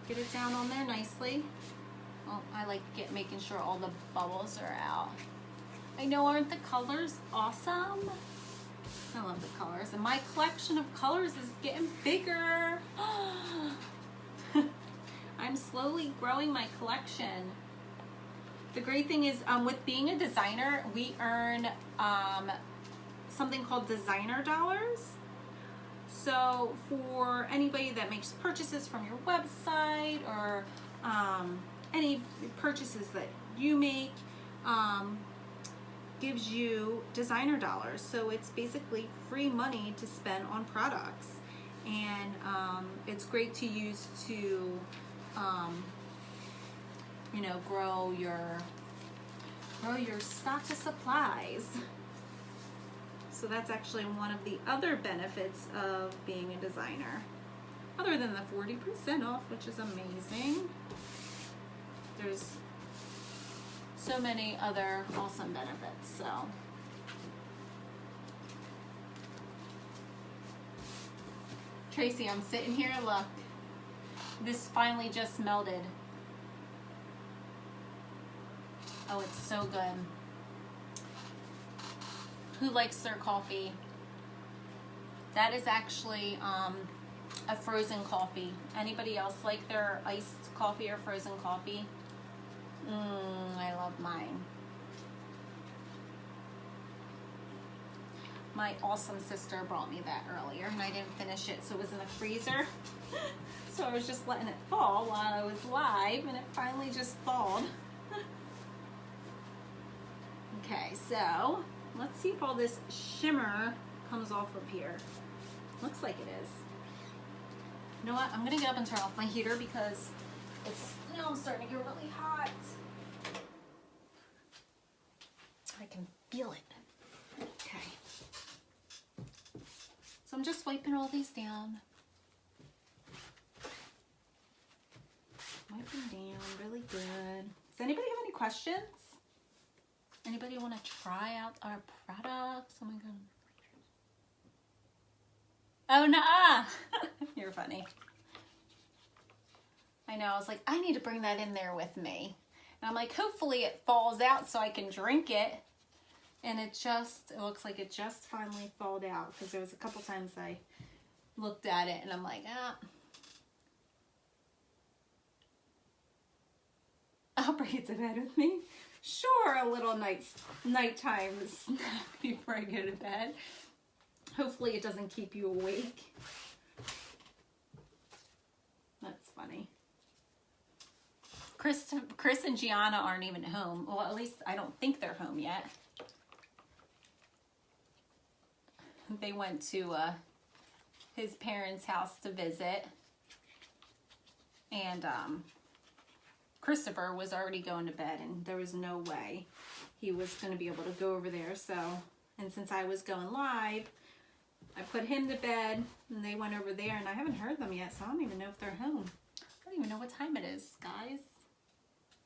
Get it down on there nicely. Well, I like making sure all the bubbles are out. I know, aren't the colors awesome? I love the colors, and my collection of colors is getting bigger. I'm slowly growing my collection. The great thing is with being a designer, we earn something called designer dollars. So for anybody that makes purchases from your website or any purchases that you make, gives you designer dollars. So it's basically free money to spend on products. and it's great to use to, you know, grow your stock of supplies. So that's actually one of the other benefits of being a designer, other than the 40% off, which is amazing. There's so many other awesome benefits. So Tracy, I'm sitting here, look, this finally just melted. Oh, it's so good. Who likes their coffee? That is actually a frozen coffee. Anybody else like their iced coffee or frozen coffee? I love mine. My awesome sister brought me that earlier and I didn't finish it, so it was in the freezer. So I was just letting it fall while I was live, and it finally just thawed. Okay, so let's see if all this shimmer comes off of here. Looks like it is. You know what? I'm gonna get up and turn off my heater because it's, now I'm starting to get really hot. I can feel it. Okay. So I'm just wiping all these down. Wipe them down really good. Does anybody have any questions? Anybody want to try out our products? Oh my god. Oh, nah. You're funny. I know, I was like, I need to bring that in there with me. And I'm like, hopefully it falls out so I can drink it. And it looks like it just finally thawed out, because there was a couple times I looked at it and I'm like, I'll bring it to bed with me. Sure, a little nighttime snack before I go to bed. Hopefully it doesn't keep you awake. That's funny. Chris and Gianna aren't even home. Well, at least I don't think they're home yet. They went to his parents' house to visit. And Christopher was already going to bed, and there was no way he was going to be able to go over there. So, and since I was going live, I put him to bed, and they went over there, and I haven't heard them yet, so I don't even know if they're home. I don't even know what time it is, guys.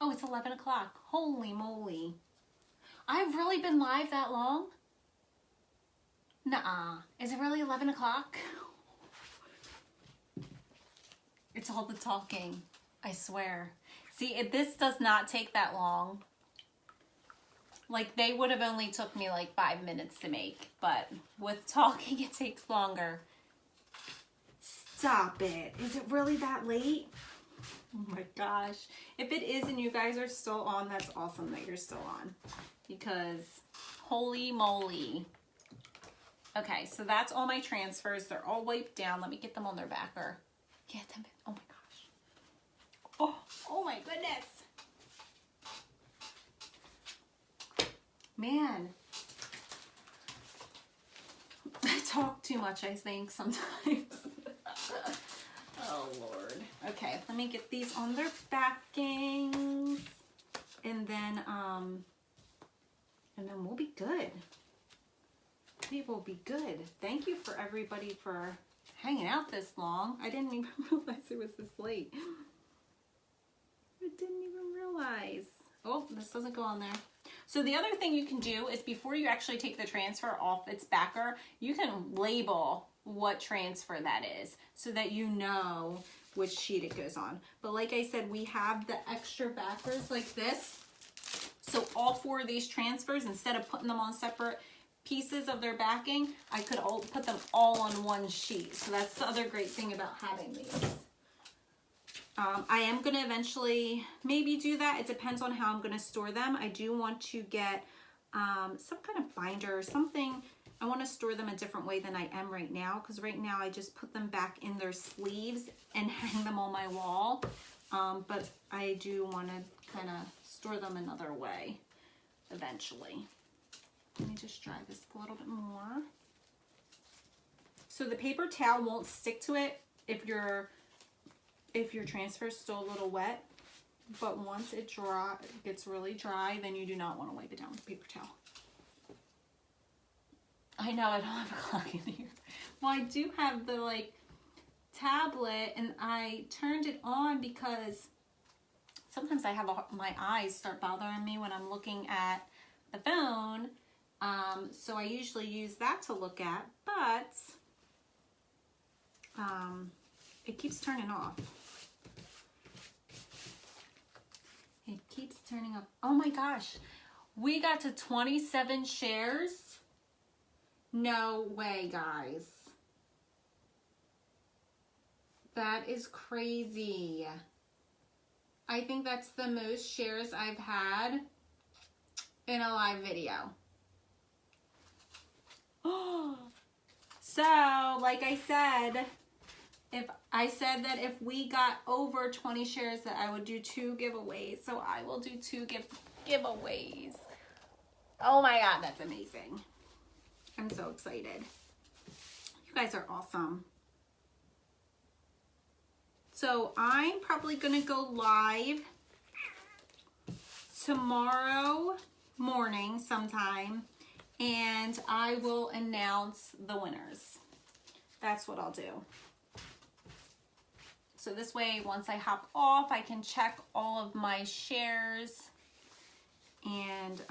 Oh, it's 11 o'clock. Holy moly. I've really been live that long? Nuh-uh. Is it really 11 o'clock? It's all the talking, I swear. See, this does not take that long. Like, they would have only took me like 5 minutes to make, but with talking, it takes longer. Stop it. Is it really that late? Oh my gosh. If it is and you guys are still on, that's awesome that you're still on, because holy moly. Okay, so that's all my transfers. They're all wiped down. Let me get them on their backer. Yeah, oh my gosh. Oh my goodness. Man. I talk too much, I think, sometimes. Oh, Lord. Okay, let me get these on their backings. And then we'll be good. We will be good. Thank you for everybody for hanging out this long. I didn't even realize it was this late. I didn't even realize. Oh, this doesn't go on there. So the other thing you can do is, before you actually take the transfer off its backer, you can label what transfer that is so that you know which sheet it goes on. But like I said, we have the extra backers like this. So all 4 of these transfers, instead of putting them on separate pieces of their backing, I could put them all on one sheet. So that's the other great thing about having these. I am going to eventually maybe do that. It depends on how I'm going to store them. I do want to get some kind of binder or something. I want to store them a different way than I am right now, because right now I just put them back in their sleeves and hang them on my wall. But I do want to kind of store them another way eventually. Let me just dry this a little bit more. So the paper towel won't stick to it if your transfer is still a little wet. But once it gets really dry, then you do not want to wipe it down with a paper towel. I know I don't have a clock in here. Well, I do have the like tablet, and I turned it on because sometimes I have my eyes start bothering me when I'm looking at the phone. So I usually use that to look at, but it keeps turning off. It keeps turning off. Oh my gosh, we got to 27 shares. No way, guys. That is crazy. I think that's the most shares I've had in a live video. So, like I said, if we got over 20 shares that I would do 2 giveaways. So I will do 2 giveaways. Oh my God, that's amazing. I'm so excited. You guys are awesome. So I'm probably gonna go live tomorrow morning sometime, and I will announce the winners. That's what I'll do. So this way, once I hop off, I can check all of my shares, and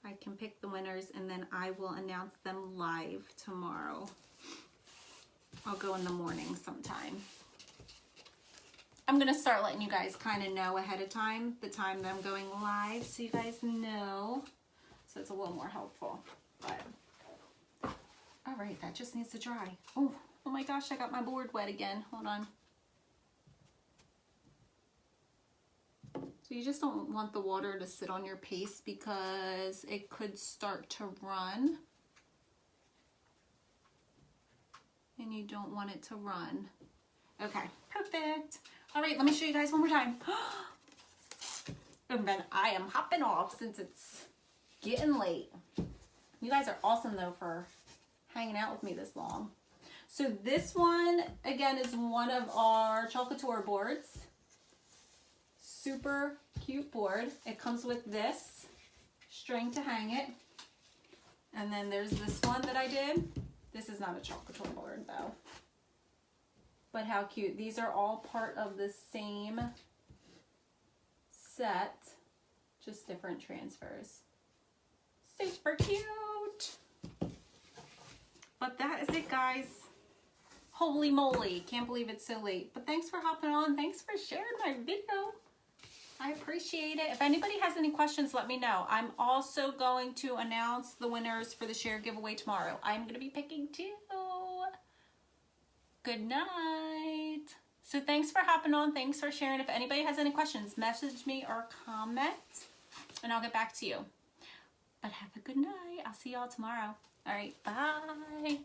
I can pick the winners, and then I will announce them live tomorrow. I'll go in the morning sometime. I'm gonna start letting you guys kind of know ahead of time the time that I'm going live, so you guys know. So it's a little more helpful. But all right, that just needs to dry. Oh my gosh, I got my board wet again. Hold on. So you just don't want the water to sit on your paste because it could start to run. And you don't want it to run. Okay, perfect. All right, let me show you guys one more time. And then I am hopping off since it's getting late. You guys are awesome though for hanging out with me this long. So this one, again, is one of our chocolate tour boards. Super cute board. It comes with this string to hang it. And then there's this one that I did. This is not a chocolate tour board though. But how cute. These are all part of the same set, just different transfers. Super cute. But that is it, guys. Holy moly, can't believe it's so late. But thanks for hopping on. Thanks for sharing my video. I appreciate it. If anybody has any questions, let me know. I'm also going to announce the winners for the share giveaway tomorrow. I'm going to be picking 2. Good night. So thanks for hopping on. Thanks for sharing. If anybody has any questions, message me or comment, and I'll get back to you. But have a good night. I'll see y'all tomorrow. All right, bye.